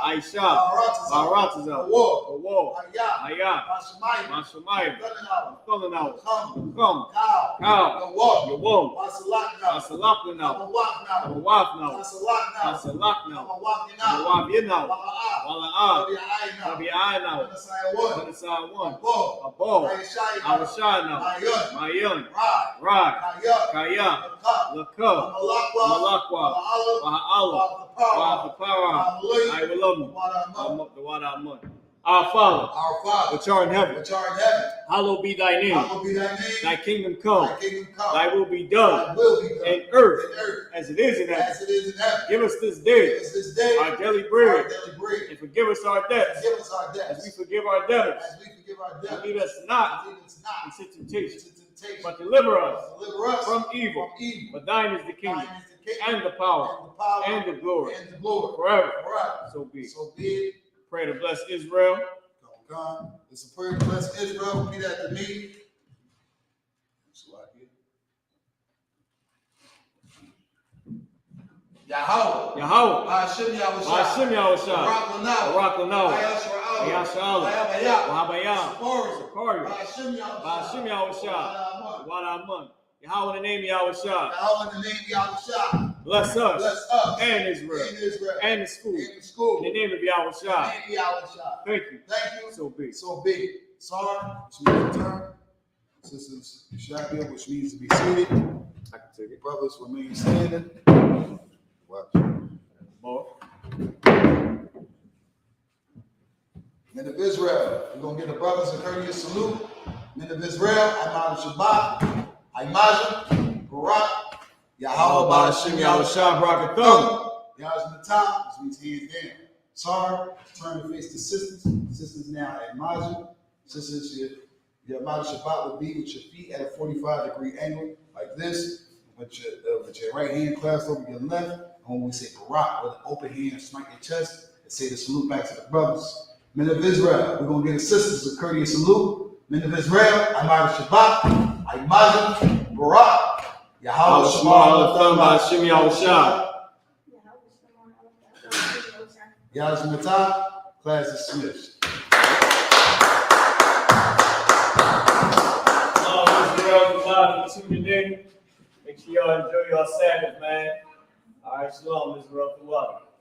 Aisha. Baratazah. Awol. Ayah. Mashamayim. Thulinau. Come. Cow. Yawom. Asalaknau. Awafnau. Asalaknau. Awabinau. Wala'ah. Tabi'anau. One. Above. Awashana. Mayun. Rod. Kaya. Lakah. Malakwa. Waha'ala. Wahapapara. Iwalamu. Our Father, which art in heaven, hallowed be thy name. Thy kingdom come. Thy will be done in earth as it is in heaven. Give us this day our daily bread, and forgive us our debts as we forgive our debtors. And lead us not into temptation, but deliver us from evil. For thine is the kingdom, and the power, and the glory, forever. So be it. Pray to bless Israel. God, it's a prayer to bless Israel. Repeat after me. Yahweh. Hashem Yahushua. Barak Lanau. Ayasha'Allah. Wahabayam. Sakari. Hashem Yahushua. Wadaman. Yahweh in the name of Yahushua. Bless us. And Israel. And the school. In the name of Yahushua. Thank you. So big. Sorry, which means return. Sisters, Shakir, which means to be seated. I can take it. Brothers, remain standing. Watch. More. Men of Israel, we're going to give the brothers a courteous salute. Men of Israel, Imam Shabbat, Imajah, Barak, Yahweh, Ba'ashim Yahushua, Barakathum. Yahweh Matah, which means hands down. Sorry, turn to face the sisters. Sisters now at Imajah. Sisters, your Imajah Shabbat would be with your feet at a 45-degree angle, like this, with your right hand clasped over your left. And when we say Barak, with an open hand, smack your chest, and say the salute back to the brothers. Men of Israel, we're going to give the sisters a courteous salute. Men of Israel, I'm I.S.U.P.K, Imagine, Barak, Yahweh Shema, Hashem Yahushua. Yahweh class is dismissed. Israel, glad for tuning in. Make sure y'all enjoy your Sabbath, man. All right, shalom, Israel, for what?